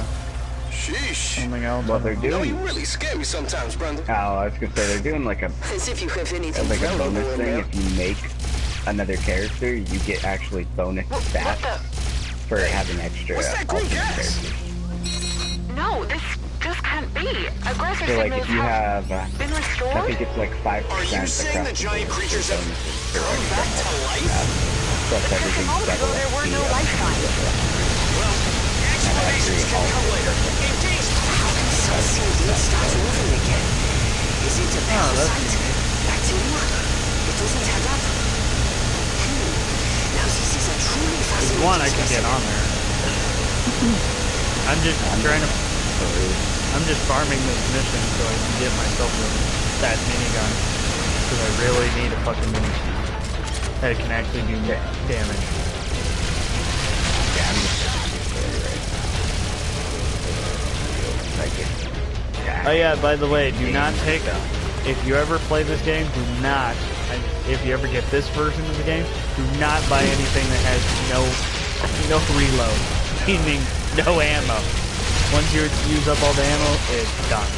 [SPEAKER 7] Sheesh.
[SPEAKER 1] something else.
[SPEAKER 6] Well, they're
[SPEAKER 7] You know, you
[SPEAKER 6] doing.
[SPEAKER 7] really scare me sometimes, Brandon.
[SPEAKER 6] Oh, I was gonna say they're doing like a
[SPEAKER 3] As if you have anything
[SPEAKER 6] bonus
[SPEAKER 3] valuable in
[SPEAKER 6] thing.
[SPEAKER 3] there.
[SPEAKER 6] If you make another character, you get actually bonus stats for having extra
[SPEAKER 7] What's that green
[SPEAKER 6] alternate
[SPEAKER 7] gas?
[SPEAKER 6] characters.
[SPEAKER 4] No, this just can't be. Aggressor
[SPEAKER 6] So like
[SPEAKER 4] signals
[SPEAKER 6] if you have,
[SPEAKER 4] been
[SPEAKER 6] I
[SPEAKER 4] restored?
[SPEAKER 6] think it's like 5%
[SPEAKER 7] Are you saying the
[SPEAKER 6] across
[SPEAKER 7] giant
[SPEAKER 6] board
[SPEAKER 7] creatures
[SPEAKER 6] for
[SPEAKER 7] have
[SPEAKER 6] bonuses for
[SPEAKER 7] come
[SPEAKER 6] extra
[SPEAKER 7] back to
[SPEAKER 6] health
[SPEAKER 7] life?
[SPEAKER 6] you have. Plus
[SPEAKER 4] Just a
[SPEAKER 6] everything's
[SPEAKER 4] moment ago,
[SPEAKER 6] double
[SPEAKER 4] there were
[SPEAKER 6] XP
[SPEAKER 4] no
[SPEAKER 6] on
[SPEAKER 4] life signs.
[SPEAKER 7] Well, explanations can come later. Indeed.
[SPEAKER 3] How can cells indeed start moving again? Is it a parasite? Bacteria? It doesn't add up. Now this is a truly
[SPEAKER 1] There's
[SPEAKER 3] fascinating
[SPEAKER 1] one I can get
[SPEAKER 3] specimen.
[SPEAKER 1] on there. I'm just trying to. I'm just farming this mission so I can get myself that minigun. Because I really need a fucking minigun that can actually do damage.
[SPEAKER 6] I'm just like it.
[SPEAKER 1] Oh yeah, by the way, do not take, if you ever play this game, do not, if you ever get this version of the game, do not buy anything that has no reload, meaning no ammo. Once you use up all the ammo, it's done.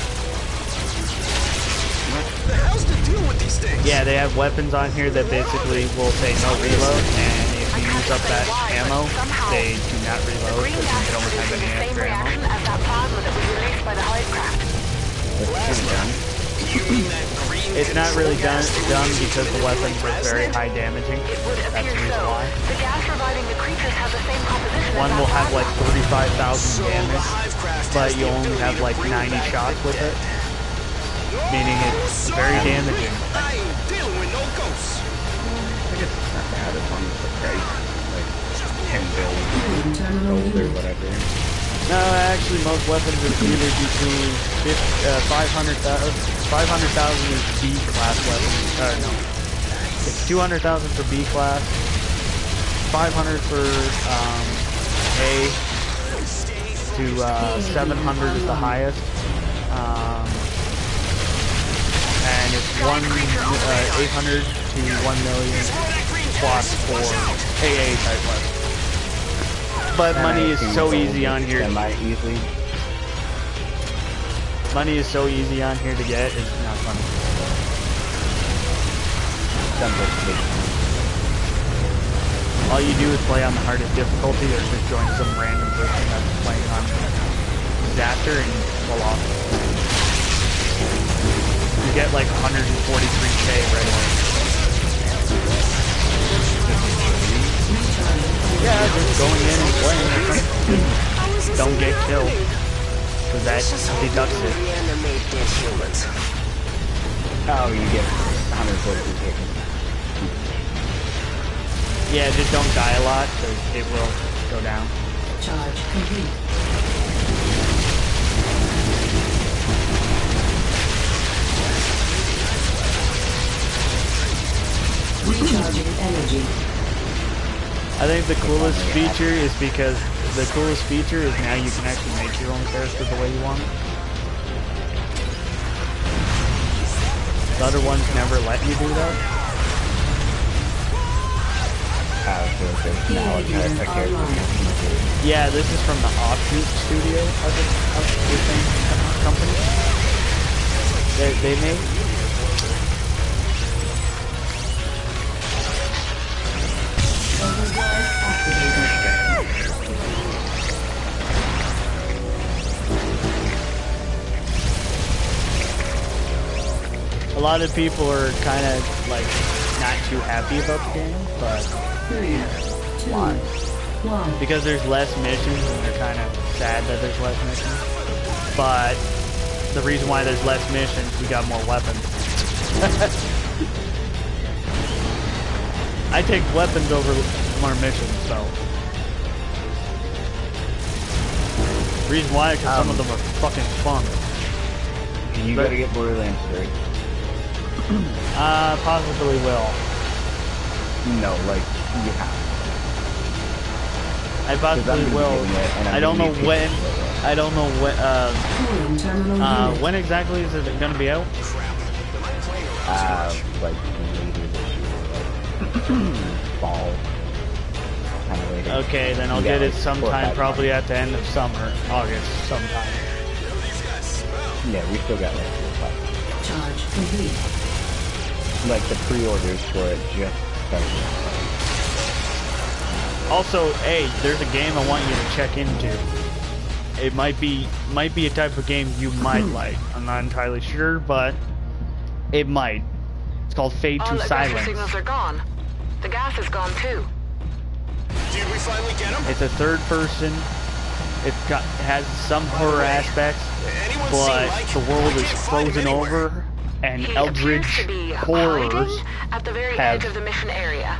[SPEAKER 7] What the hell's the deal with these things?
[SPEAKER 1] Yeah, they have weapons on here that basically will say no reload, and if you use up that ammo, they do not reload because you don't have any extra ammo.
[SPEAKER 4] As that plasma that was released by the hive craft.
[SPEAKER 1] It's not really done because the weapons are very high damaging.
[SPEAKER 4] It would
[SPEAKER 1] That's the
[SPEAKER 4] appear
[SPEAKER 1] reason
[SPEAKER 4] so.
[SPEAKER 1] why.
[SPEAKER 4] The gas reviving the creatures has the same composition
[SPEAKER 1] One
[SPEAKER 4] as
[SPEAKER 1] will
[SPEAKER 4] that
[SPEAKER 1] have like
[SPEAKER 4] plasma.
[SPEAKER 1] 35,000 damage, but you only have like 90 shots with it, meaning it's very damaging.
[SPEAKER 7] I ain't dealing with no ghosts.
[SPEAKER 6] I guess it's not bad as long as the price, like 10 billion gold or whatever.
[SPEAKER 1] No, actually, most weapons are either between 500,000 is B class weapons. No, it's 200,000 for B class, 500 for A, to 700 is the highest, and it's 800 to 1 million plus for AA type weapons. But money is so easy on here. Money is so easy on here to get, it's not funny. All you do is play on the hardest difficulty or just join some random person that's playing on disaster and pull off. You get like 143k right away. Yeah, just going in and playing or something. Don't get killed. Because that deducts it.
[SPEAKER 6] Oh, you get 143k.
[SPEAKER 1] Yeah, just don't die a lot, because it will go down.
[SPEAKER 3] Charge complete. Recharging energy.
[SPEAKER 1] I think the coolest feature is because the coolest feature is now you can actually make your own character the way you want it. The other ones never let you do that. Yeah, this is from the offshoot studio of the same company. They made. A lot of people are kind of like not too happy about the game, but why? Because there's less missions and they're kind of sad that there's less missions. But the reason why there's less missions, we got more weapons. I take weapons over more missions, so. The reason why, because some of them are fucking fun.
[SPEAKER 6] You gotta get Borderlands 3.
[SPEAKER 1] Possibly will.
[SPEAKER 6] No, like, you have.
[SPEAKER 1] I possibly will. I don't know when. I don't know when. When exactly is it gonna be out?
[SPEAKER 6] Like later this year, fall. Kind of later.
[SPEAKER 1] Okay, then I'll get it sometime, probably at the end of summer, August, sometime.
[SPEAKER 6] Yeah, we still got like 4 or 5.
[SPEAKER 3] Charge complete.
[SPEAKER 6] Like the pre-orders for it just started.
[SPEAKER 1] Also, hey, there's a game I want you to check into. It might be a type of game you might like. I'm not entirely sure, but it might. It's called Fade to Silence.
[SPEAKER 4] Signals are gone. The gas is gone too.
[SPEAKER 7] Did we finally get him?
[SPEAKER 1] It's a third person. It has some horror aspects, but the world is frozen over, and eldritch horrors
[SPEAKER 4] at the very
[SPEAKER 1] have
[SPEAKER 4] edge of the mission area.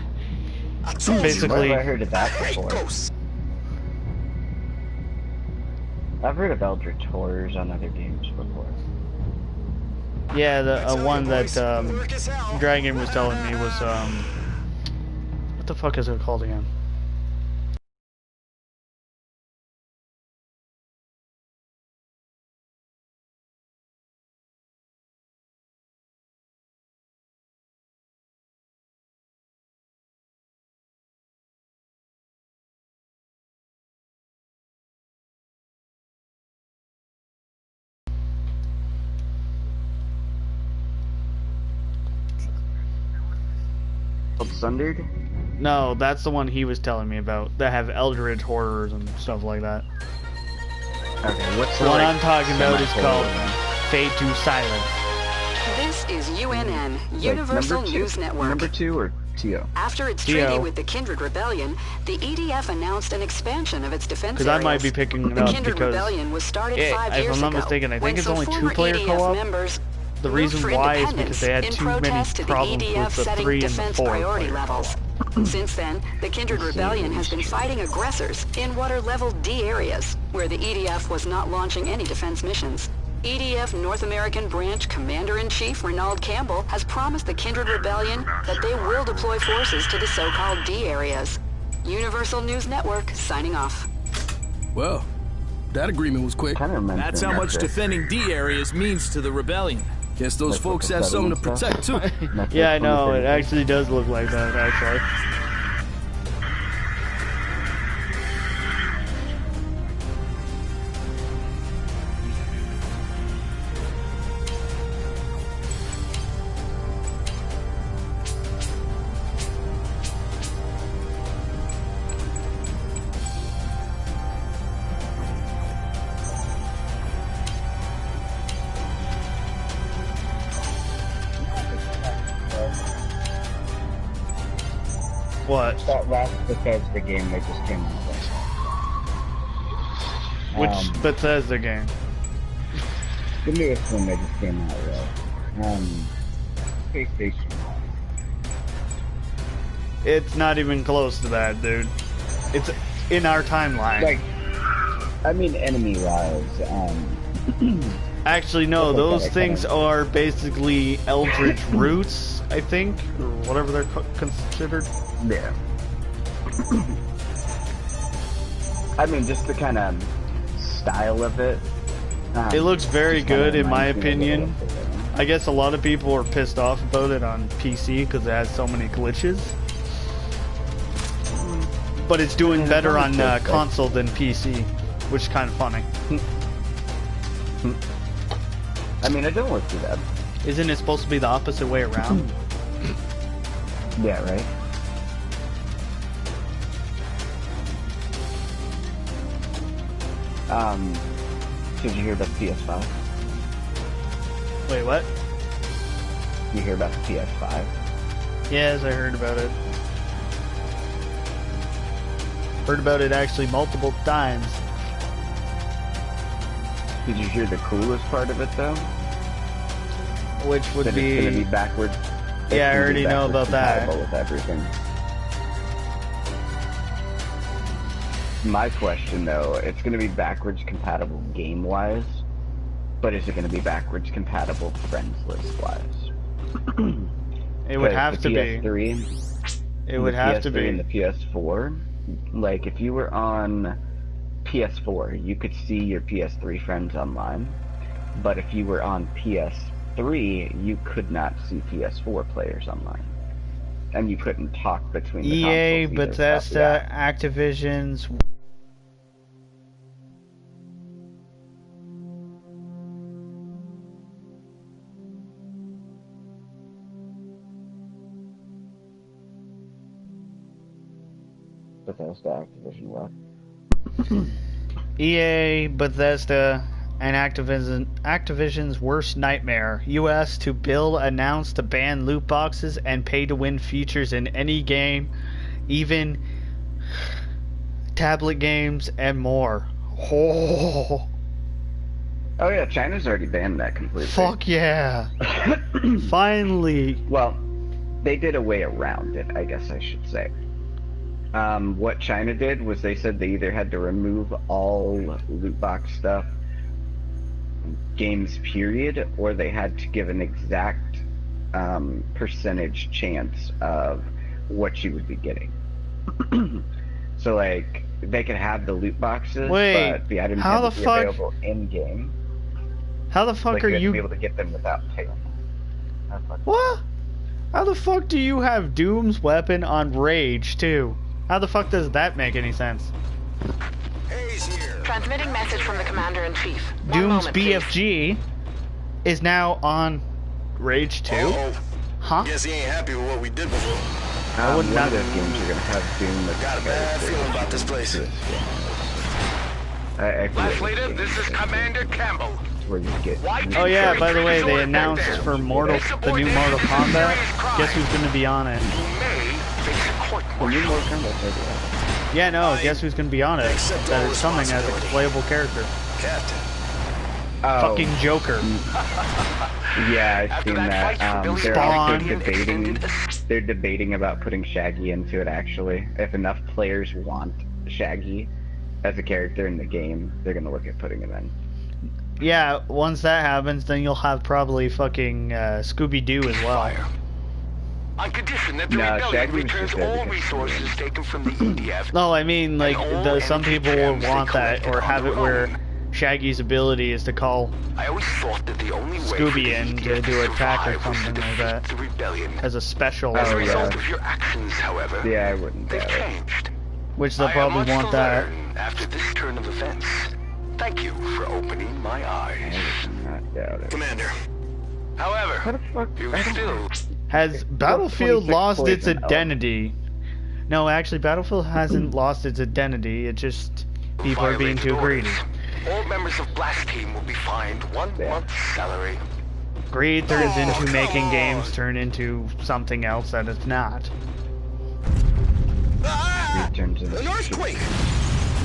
[SPEAKER 1] basically.
[SPEAKER 6] Where have I heard of that before? I've heard of eldritch horrors on other games before.
[SPEAKER 1] Yeah, the one that Dragon was telling me was what the fuck is it called again?
[SPEAKER 6] called Sundered?
[SPEAKER 1] No, that's the one he was telling me about. That have Eldritch horrors and stuff like that.
[SPEAKER 6] Okay, what's
[SPEAKER 1] The one I'm talking about is called
[SPEAKER 6] one?
[SPEAKER 1] Fade to Silence.
[SPEAKER 8] This is UNN,
[SPEAKER 6] Like,
[SPEAKER 8] Universal
[SPEAKER 6] number two?
[SPEAKER 8] News Network.
[SPEAKER 6] Number 2 or TO?
[SPEAKER 8] After its
[SPEAKER 1] TO.
[SPEAKER 8] treaty with the Kindred Rebellion, the EDF announced an expansion of its defense
[SPEAKER 1] Because
[SPEAKER 8] areas.
[SPEAKER 1] I might be picking it
[SPEAKER 8] The
[SPEAKER 1] up
[SPEAKER 8] Kindred
[SPEAKER 1] because
[SPEAKER 8] Rebellion was started
[SPEAKER 1] it,
[SPEAKER 8] 5
[SPEAKER 1] if
[SPEAKER 8] years
[SPEAKER 1] I'm not
[SPEAKER 8] ago,
[SPEAKER 1] mistaken, I
[SPEAKER 8] when
[SPEAKER 1] think it's
[SPEAKER 8] some
[SPEAKER 1] only
[SPEAKER 8] former
[SPEAKER 1] 2-player
[SPEAKER 8] EDF
[SPEAKER 1] co-op.
[SPEAKER 8] members
[SPEAKER 1] The
[SPEAKER 8] moved
[SPEAKER 1] reason
[SPEAKER 8] for
[SPEAKER 1] why is because
[SPEAKER 8] independence
[SPEAKER 1] they had
[SPEAKER 8] in
[SPEAKER 1] too many
[SPEAKER 8] protest to the
[SPEAKER 1] problems
[SPEAKER 8] EDF
[SPEAKER 1] with the
[SPEAKER 8] setting
[SPEAKER 1] 3 and the
[SPEAKER 8] defense
[SPEAKER 1] 4
[SPEAKER 8] priority
[SPEAKER 1] player
[SPEAKER 8] levels. Since then, the Kindred Rebellion has been fighting aggressors in what are level D areas, where the EDF was not launching any defense missions. EDF North American Branch Commander-in-Chief Renaud Campbell has promised the Kindred Rebellion that they will deploy forces to the so-called D areas. Universal News Network, signing off.
[SPEAKER 9] Well, that agreement was quick.
[SPEAKER 6] Kind of
[SPEAKER 10] That's how much defending D areas means to the rebellion.
[SPEAKER 9] Guess those folks have something to protect, too.
[SPEAKER 1] Yeah, I know. It actually does look like that, actually. What?
[SPEAKER 6] That last Bethesda game they just came out with.
[SPEAKER 1] Which Bethesda game?
[SPEAKER 6] The newest one they just came out with. PlayStation.
[SPEAKER 1] It's not even close to that, dude. It's in our timeline.
[SPEAKER 6] Like, I mean, enemy-wise.
[SPEAKER 1] Actually, no,
[SPEAKER 6] Stuff like
[SPEAKER 1] those
[SPEAKER 6] that, I
[SPEAKER 1] things
[SPEAKER 6] kinda-
[SPEAKER 1] are basically Eldritch Roots, I think, or whatever they're considered.
[SPEAKER 6] Yeah. I mean, just the kind of style of it.
[SPEAKER 1] It looks very
[SPEAKER 6] just kinda
[SPEAKER 1] good, in my
[SPEAKER 6] reminds me a little
[SPEAKER 1] opinion.
[SPEAKER 6] bit of it.
[SPEAKER 1] I guess a lot of people are pissed off about it on PC because it has so many glitches. But it's doing better on console than PC, which is kind of funny.
[SPEAKER 6] I mean, it don't look too bad.
[SPEAKER 1] Isn't it supposed to be the opposite way around?
[SPEAKER 6] Yeah, right? Did you hear about the PS5?
[SPEAKER 1] Wait, what?
[SPEAKER 6] You hear about the PS5?
[SPEAKER 1] Yes, I heard about it. Heard about it actually multiple times.
[SPEAKER 6] Did you hear the coolest part of it, though?
[SPEAKER 1] Which would
[SPEAKER 6] That
[SPEAKER 1] be...
[SPEAKER 6] it's gonna be backwards.
[SPEAKER 1] Yeah, I
[SPEAKER 6] it's gonna
[SPEAKER 1] already
[SPEAKER 6] be
[SPEAKER 1] know
[SPEAKER 6] backwards
[SPEAKER 1] about that.
[SPEAKER 6] compatible with everything. My question, though, it's gonna be backwards compatible game-wise, but is it gonna be backwards compatible friends list-wise?
[SPEAKER 1] It would have to be.
[SPEAKER 6] PS3,
[SPEAKER 1] It would have to
[SPEAKER 6] PS3 and
[SPEAKER 1] be.
[SPEAKER 6] the PS4, like if you were on PS4, you could see your PS3 friends online, but if you were on PS3, you could not see PS4 players online, and you couldn't talk between the
[SPEAKER 1] EA,
[SPEAKER 6] consoles either.
[SPEAKER 1] Bethesda, Activision's...
[SPEAKER 6] Bethesda, Activision, what?
[SPEAKER 1] EA, Bethesda, and Activision's worst nightmare. US to bill announced to ban loot boxes and pay-to-win features in any game, even tablet games and more. Oh,
[SPEAKER 6] Oh yeah, China's already banned that completely.
[SPEAKER 1] fuck yeah. Finally.
[SPEAKER 6] Well, they did a way around it, I guess I should say. What China did was they said they either had to remove all loot box stuff, games period, or they had to give an exact percentage chance of what you would be getting. So like, they could have the loot boxes,
[SPEAKER 1] Wait,
[SPEAKER 6] but the items
[SPEAKER 1] how
[SPEAKER 6] had to
[SPEAKER 1] the
[SPEAKER 6] be
[SPEAKER 1] fuck-
[SPEAKER 6] available in-game.
[SPEAKER 1] How the fuck
[SPEAKER 6] Like,
[SPEAKER 1] are
[SPEAKER 6] you had to be
[SPEAKER 1] you...
[SPEAKER 6] able to get them without paying.
[SPEAKER 1] What? How the fuck do you have Doom's weapon on Rage, too? How the fuck does that make any sense?
[SPEAKER 7] Hayes here.
[SPEAKER 4] Transmitting message from the Commander-in-Chief. One
[SPEAKER 1] Doom's
[SPEAKER 4] moment, please.
[SPEAKER 1] BFG is now on Rage 2?
[SPEAKER 7] Uh-oh.
[SPEAKER 1] Huh?
[SPEAKER 7] Guess he ain't happy with what we did before.
[SPEAKER 1] I would
[SPEAKER 6] one
[SPEAKER 1] not.
[SPEAKER 6] of those games you're gonna have Doom as
[SPEAKER 7] Got a bad feeling about this place.
[SPEAKER 6] I feel
[SPEAKER 5] Last
[SPEAKER 6] like
[SPEAKER 5] leader, this is Commander Campbell.
[SPEAKER 6] where you get.
[SPEAKER 1] Oh yeah, by the way, they announced for the new Mortal Kombat. Guess who's going to be on it?
[SPEAKER 6] The new Mortal Kombat.
[SPEAKER 1] Yeah, no. Guess who's going to be on it? That is coming as a playable character.
[SPEAKER 7] Captain.
[SPEAKER 1] Fucking Joker.
[SPEAKER 6] Yeah, I've seen that. They're
[SPEAKER 1] Spawn.
[SPEAKER 6] also debating. They're debating about putting Shaggy into it. Actually, if enough players want Shaggy as a character in the game, they're gonna look at putting him in.
[SPEAKER 1] Yeah, once that happens, then you'll have probably fucking Scooby-Doo as well.
[SPEAKER 5] On condition that the
[SPEAKER 6] No,
[SPEAKER 5] rebellion
[SPEAKER 6] Shaggy was
[SPEAKER 5] returns
[SPEAKER 6] just there
[SPEAKER 5] all
[SPEAKER 6] because
[SPEAKER 5] resources taken from the EDF.
[SPEAKER 1] No, I mean, like, some people will want that, or have it where Shaggy's ability is to call
[SPEAKER 5] I always thought that the only way
[SPEAKER 1] Scooby in to do a attack or something like that.
[SPEAKER 5] The rebellion.
[SPEAKER 1] As a special.
[SPEAKER 5] As a result of your actions, however,
[SPEAKER 6] Yeah, I wouldn't
[SPEAKER 5] they've
[SPEAKER 6] doubt it.
[SPEAKER 5] changed.
[SPEAKER 1] Which they'll
[SPEAKER 5] I have
[SPEAKER 1] probably
[SPEAKER 5] much
[SPEAKER 1] want
[SPEAKER 5] to
[SPEAKER 1] that.
[SPEAKER 5] learn after this turn of events. Thank you for opening my eyes.
[SPEAKER 6] I would not doubt it.
[SPEAKER 7] Commander.
[SPEAKER 6] How
[SPEAKER 5] However,
[SPEAKER 6] the fuck?
[SPEAKER 5] you
[SPEAKER 6] I don't-
[SPEAKER 5] still
[SPEAKER 1] Has Battlefield
[SPEAKER 6] 26
[SPEAKER 1] lost its
[SPEAKER 6] poison. Oh.
[SPEAKER 1] identity? No, actually, Battlefield hasn't lost its identity. It just people are being
[SPEAKER 5] violated
[SPEAKER 1] too
[SPEAKER 5] orders.
[SPEAKER 1] greedy.
[SPEAKER 5] All members of Blast Team will be fined 1 month's salary.
[SPEAKER 1] Greed turns into making games turn into something else that it's not.
[SPEAKER 7] Ah!
[SPEAKER 6] Turns into
[SPEAKER 7] An earthquake!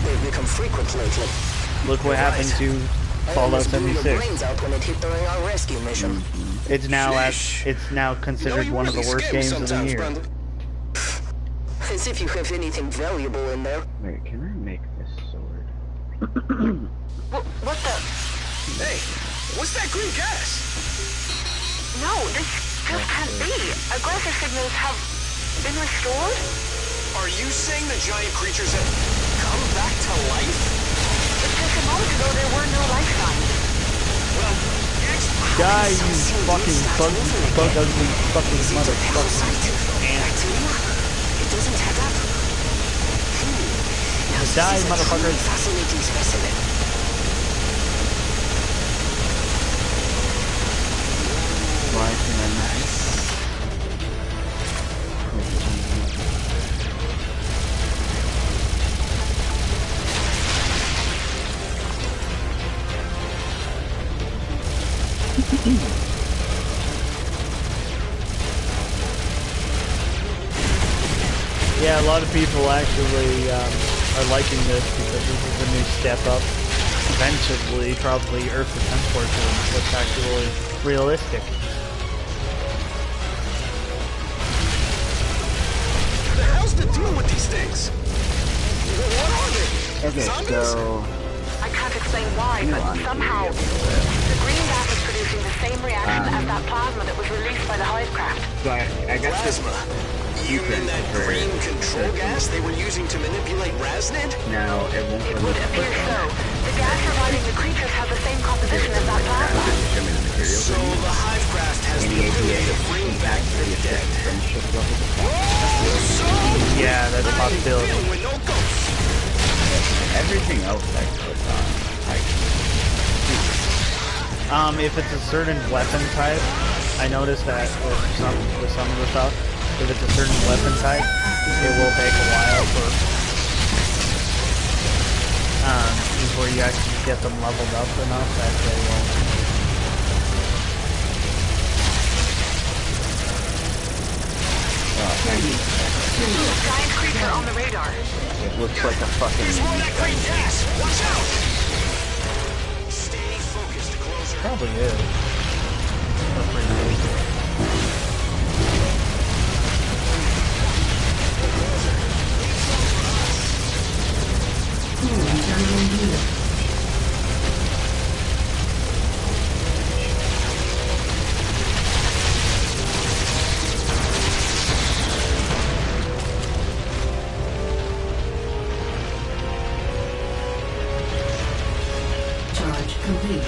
[SPEAKER 7] They've become frequent lately.
[SPEAKER 1] Look what happened to
[SPEAKER 7] I
[SPEAKER 1] Fallout
[SPEAKER 7] almost blew your
[SPEAKER 1] 76.
[SPEAKER 7] brains out when it hit during our rescue mission.
[SPEAKER 1] It's now considered one of the worst games of the year.
[SPEAKER 7] Brandon. As if you have anything valuable in there.
[SPEAKER 6] Wait, can I make this sword?
[SPEAKER 4] What the?
[SPEAKER 7] Hey, what's that green gas?
[SPEAKER 4] No, this just can't be. Aggressive signals have been restored?
[SPEAKER 7] Are you saying the giant creatures have come back to life?
[SPEAKER 4] But just a moment ago, there were no life signs.
[SPEAKER 7] Well,
[SPEAKER 1] Die, you fucking bug ugly fucking motherfucker.
[SPEAKER 7] it doesn't add up.
[SPEAKER 1] Die,
[SPEAKER 7] Now, this is a truly
[SPEAKER 1] motherfucker.
[SPEAKER 7] fascinating specimen.
[SPEAKER 6] Why can I not?
[SPEAKER 1] Yeah, a lot of people actually are liking this because this is a new step up. Eventually, probably Earth Defense Force that's actually realistic.
[SPEAKER 7] The hell's the deal with these things? What are they?
[SPEAKER 6] Okay,
[SPEAKER 7] Zombies?
[SPEAKER 6] so
[SPEAKER 4] I can't explain why, but somehow the green gas is producing the same reaction as that plasma that was released by the Hivecraft.
[SPEAKER 6] so I got this.
[SPEAKER 7] Plasma. You mean that green control gas they were using to manipulate Raznid?
[SPEAKER 6] Now it won't
[SPEAKER 4] It
[SPEAKER 6] let
[SPEAKER 4] would
[SPEAKER 6] me
[SPEAKER 4] appear
[SPEAKER 6] click
[SPEAKER 4] so.
[SPEAKER 6] on it.
[SPEAKER 4] The gas providing the creatures have the same composition as that plasma.
[SPEAKER 6] Show me the materials.
[SPEAKER 7] So the Hivecraft has the ability to bring back the dead.
[SPEAKER 6] Friendship level.
[SPEAKER 7] So
[SPEAKER 1] Yeah, that's a possibility.
[SPEAKER 7] dealing with no ghosts.
[SPEAKER 6] Everything else I click on,
[SPEAKER 1] If it's a certain weapon type, I noticed that with some of the stuff, if it's a certain weapon type, it will take a while before you actually get them leveled up enough that they will.
[SPEAKER 4] Giant creature on the radar.
[SPEAKER 6] it looks like a fucking.
[SPEAKER 7] There's more of that green gas. Watch out. Stay focused, closer.
[SPEAKER 1] Probably is. That's pretty good.
[SPEAKER 11] Charge complete.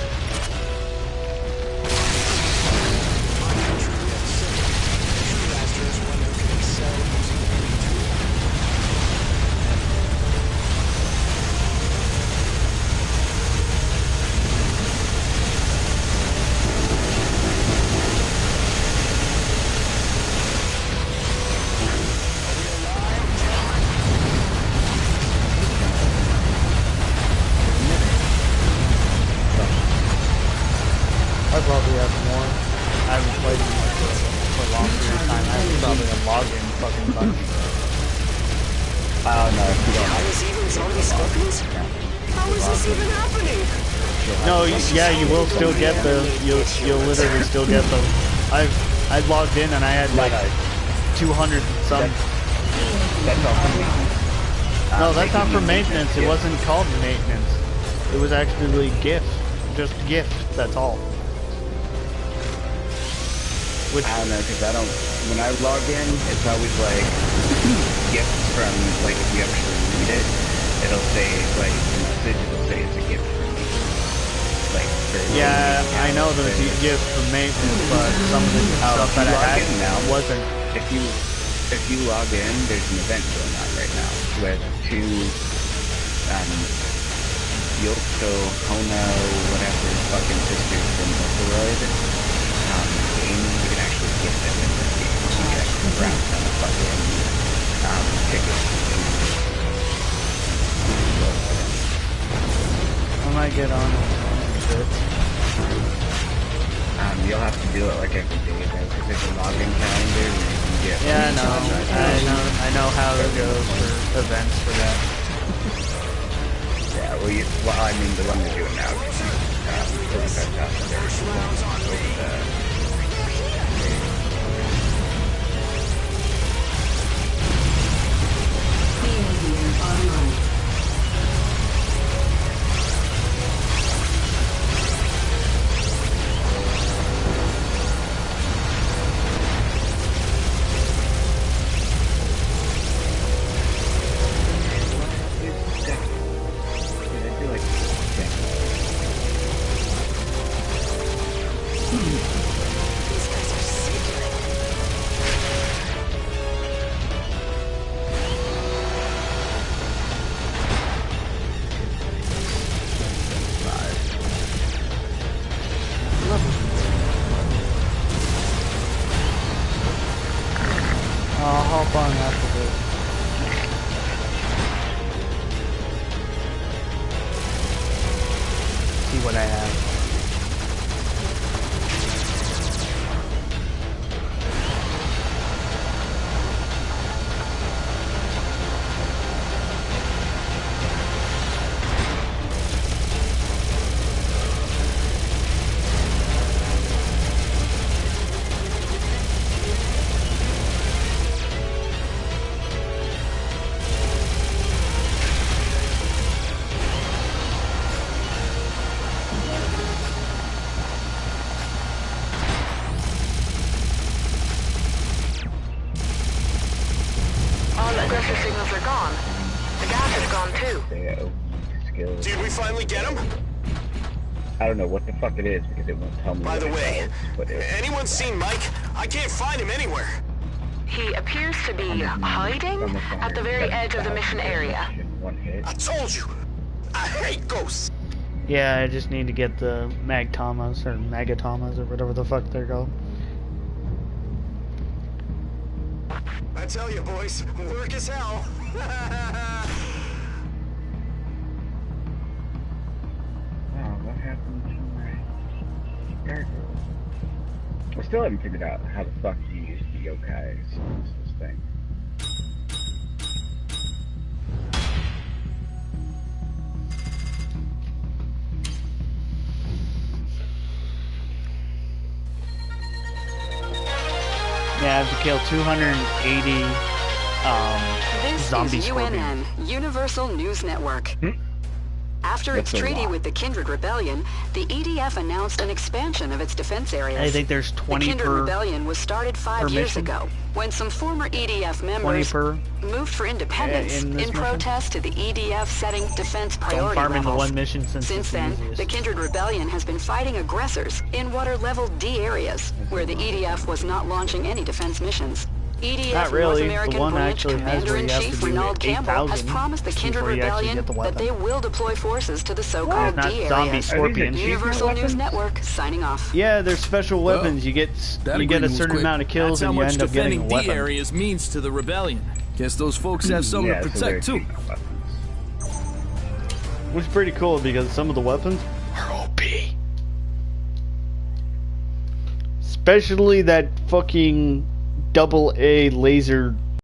[SPEAKER 1] played for a long period of time. I have probably a login fucking button.
[SPEAKER 6] Oh no, if you don't
[SPEAKER 3] How is even zombie scorpions? How is this even happening?
[SPEAKER 1] No, yeah, you will still get the. You'll literally still get them. I logged in and I had like 200 some.
[SPEAKER 6] That's all for maintenance.
[SPEAKER 1] No, that's not for maintenance. It wasn't called maintenance. It was actually gift. Just gift. That's all. Which
[SPEAKER 6] I don't know, because I don't. When I log in, it's always like gifts from like if you actually read it, it'll say like the message. It'll say it's a gift from me. Like
[SPEAKER 1] yeah, I know there's a gift for maintenance, but some of the stuff that I had
[SPEAKER 6] now
[SPEAKER 1] wasn't.
[SPEAKER 6] If you log in, there's an event going on right now with two Yoko Hono, whatever fucking sisters from Override. Game, you can actually get them in this game. You can actually browse them fucking tickets.
[SPEAKER 1] I might get on it a bit.
[SPEAKER 6] You'll have to do it like every day though, because there's a login calendar where you can get.
[SPEAKER 1] Yeah, I know how it goes for events for that.
[SPEAKER 6] Yeah, well, I mean, the one they're doing now is
[SPEAKER 1] I'll hop on after this. See what I have.
[SPEAKER 4] Signals are gone. The gas is gone too.
[SPEAKER 7] Did we finally get him?
[SPEAKER 6] I don't know what the fuck it is because it won't tell me.
[SPEAKER 7] By the way,
[SPEAKER 6] but
[SPEAKER 7] anyone seen Mike? I can't find him anywhere.
[SPEAKER 4] He appears to be hiding at the very edge of the mission area.
[SPEAKER 7] I told you, I hate ghosts.
[SPEAKER 1] Yeah, I just need to get the Magtamas or Magatamas or whatever the fuck they're called.
[SPEAKER 7] I tell you, boys, work is hell.
[SPEAKER 6] What happened to my character? I still haven't figured out how the fuck you use the yokais on this thing.
[SPEAKER 1] Yeah, I have to kill 280 zombie
[SPEAKER 8] This is
[SPEAKER 1] scorpions.
[SPEAKER 8] UNN, Universal News Network. After its
[SPEAKER 6] That's a
[SPEAKER 8] treaty
[SPEAKER 6] lot.
[SPEAKER 8] with the Kindred Rebellion, the EDF announced an expansion of its defense areas.
[SPEAKER 1] I think there's 20
[SPEAKER 8] The Kindred
[SPEAKER 1] per
[SPEAKER 8] Rebellion was started 5 years
[SPEAKER 1] mission?
[SPEAKER 8] ago, when some former EDF
[SPEAKER 1] 20
[SPEAKER 8] members
[SPEAKER 1] per.
[SPEAKER 8] moved for independence
[SPEAKER 1] in
[SPEAKER 8] in,
[SPEAKER 1] this mission?
[SPEAKER 8] protest to the EDF setting defense
[SPEAKER 1] Don't
[SPEAKER 8] priority
[SPEAKER 1] farm in the
[SPEAKER 8] levels.
[SPEAKER 1] one mission since it's
[SPEAKER 8] then,
[SPEAKER 1] the easiest.
[SPEAKER 8] the Kindred Rebellion has been fighting aggressors in water level D areas, where the EDF was not launching any defense missions. EDF
[SPEAKER 1] Not really.
[SPEAKER 8] North
[SPEAKER 1] The
[SPEAKER 8] American
[SPEAKER 1] one
[SPEAKER 8] Branch
[SPEAKER 1] actually has where you have
[SPEAKER 8] Commander-in-Chief
[SPEAKER 1] to do
[SPEAKER 8] Renaud Campbell has
[SPEAKER 1] 8,000
[SPEAKER 8] promised the Kindred
[SPEAKER 1] before you actually
[SPEAKER 8] Rebellion
[SPEAKER 1] get the
[SPEAKER 8] that
[SPEAKER 1] weapon.
[SPEAKER 8] they will deploy forces to the so-called
[SPEAKER 1] Not
[SPEAKER 8] D
[SPEAKER 1] zombie
[SPEAKER 8] areas.
[SPEAKER 1] scorpions.
[SPEAKER 8] Universal News Network, signing off.
[SPEAKER 1] Yeah, there's special
[SPEAKER 9] Well,
[SPEAKER 1] weapons. You get
[SPEAKER 9] that
[SPEAKER 1] a
[SPEAKER 9] agreement was
[SPEAKER 1] certain
[SPEAKER 9] quick.
[SPEAKER 1] amount of kills
[SPEAKER 10] That's how
[SPEAKER 1] and you
[SPEAKER 10] much
[SPEAKER 1] end up getting
[SPEAKER 10] defending
[SPEAKER 1] a
[SPEAKER 10] D
[SPEAKER 1] weapon.
[SPEAKER 10] areas means to the rebellion.
[SPEAKER 9] Guess those folks have something
[SPEAKER 6] Yeah,
[SPEAKER 9] to
[SPEAKER 6] so they're
[SPEAKER 9] protect too.
[SPEAKER 6] taking weapons.
[SPEAKER 1] Which is pretty cool because some of the weapons are OP. especially that fucking double A laser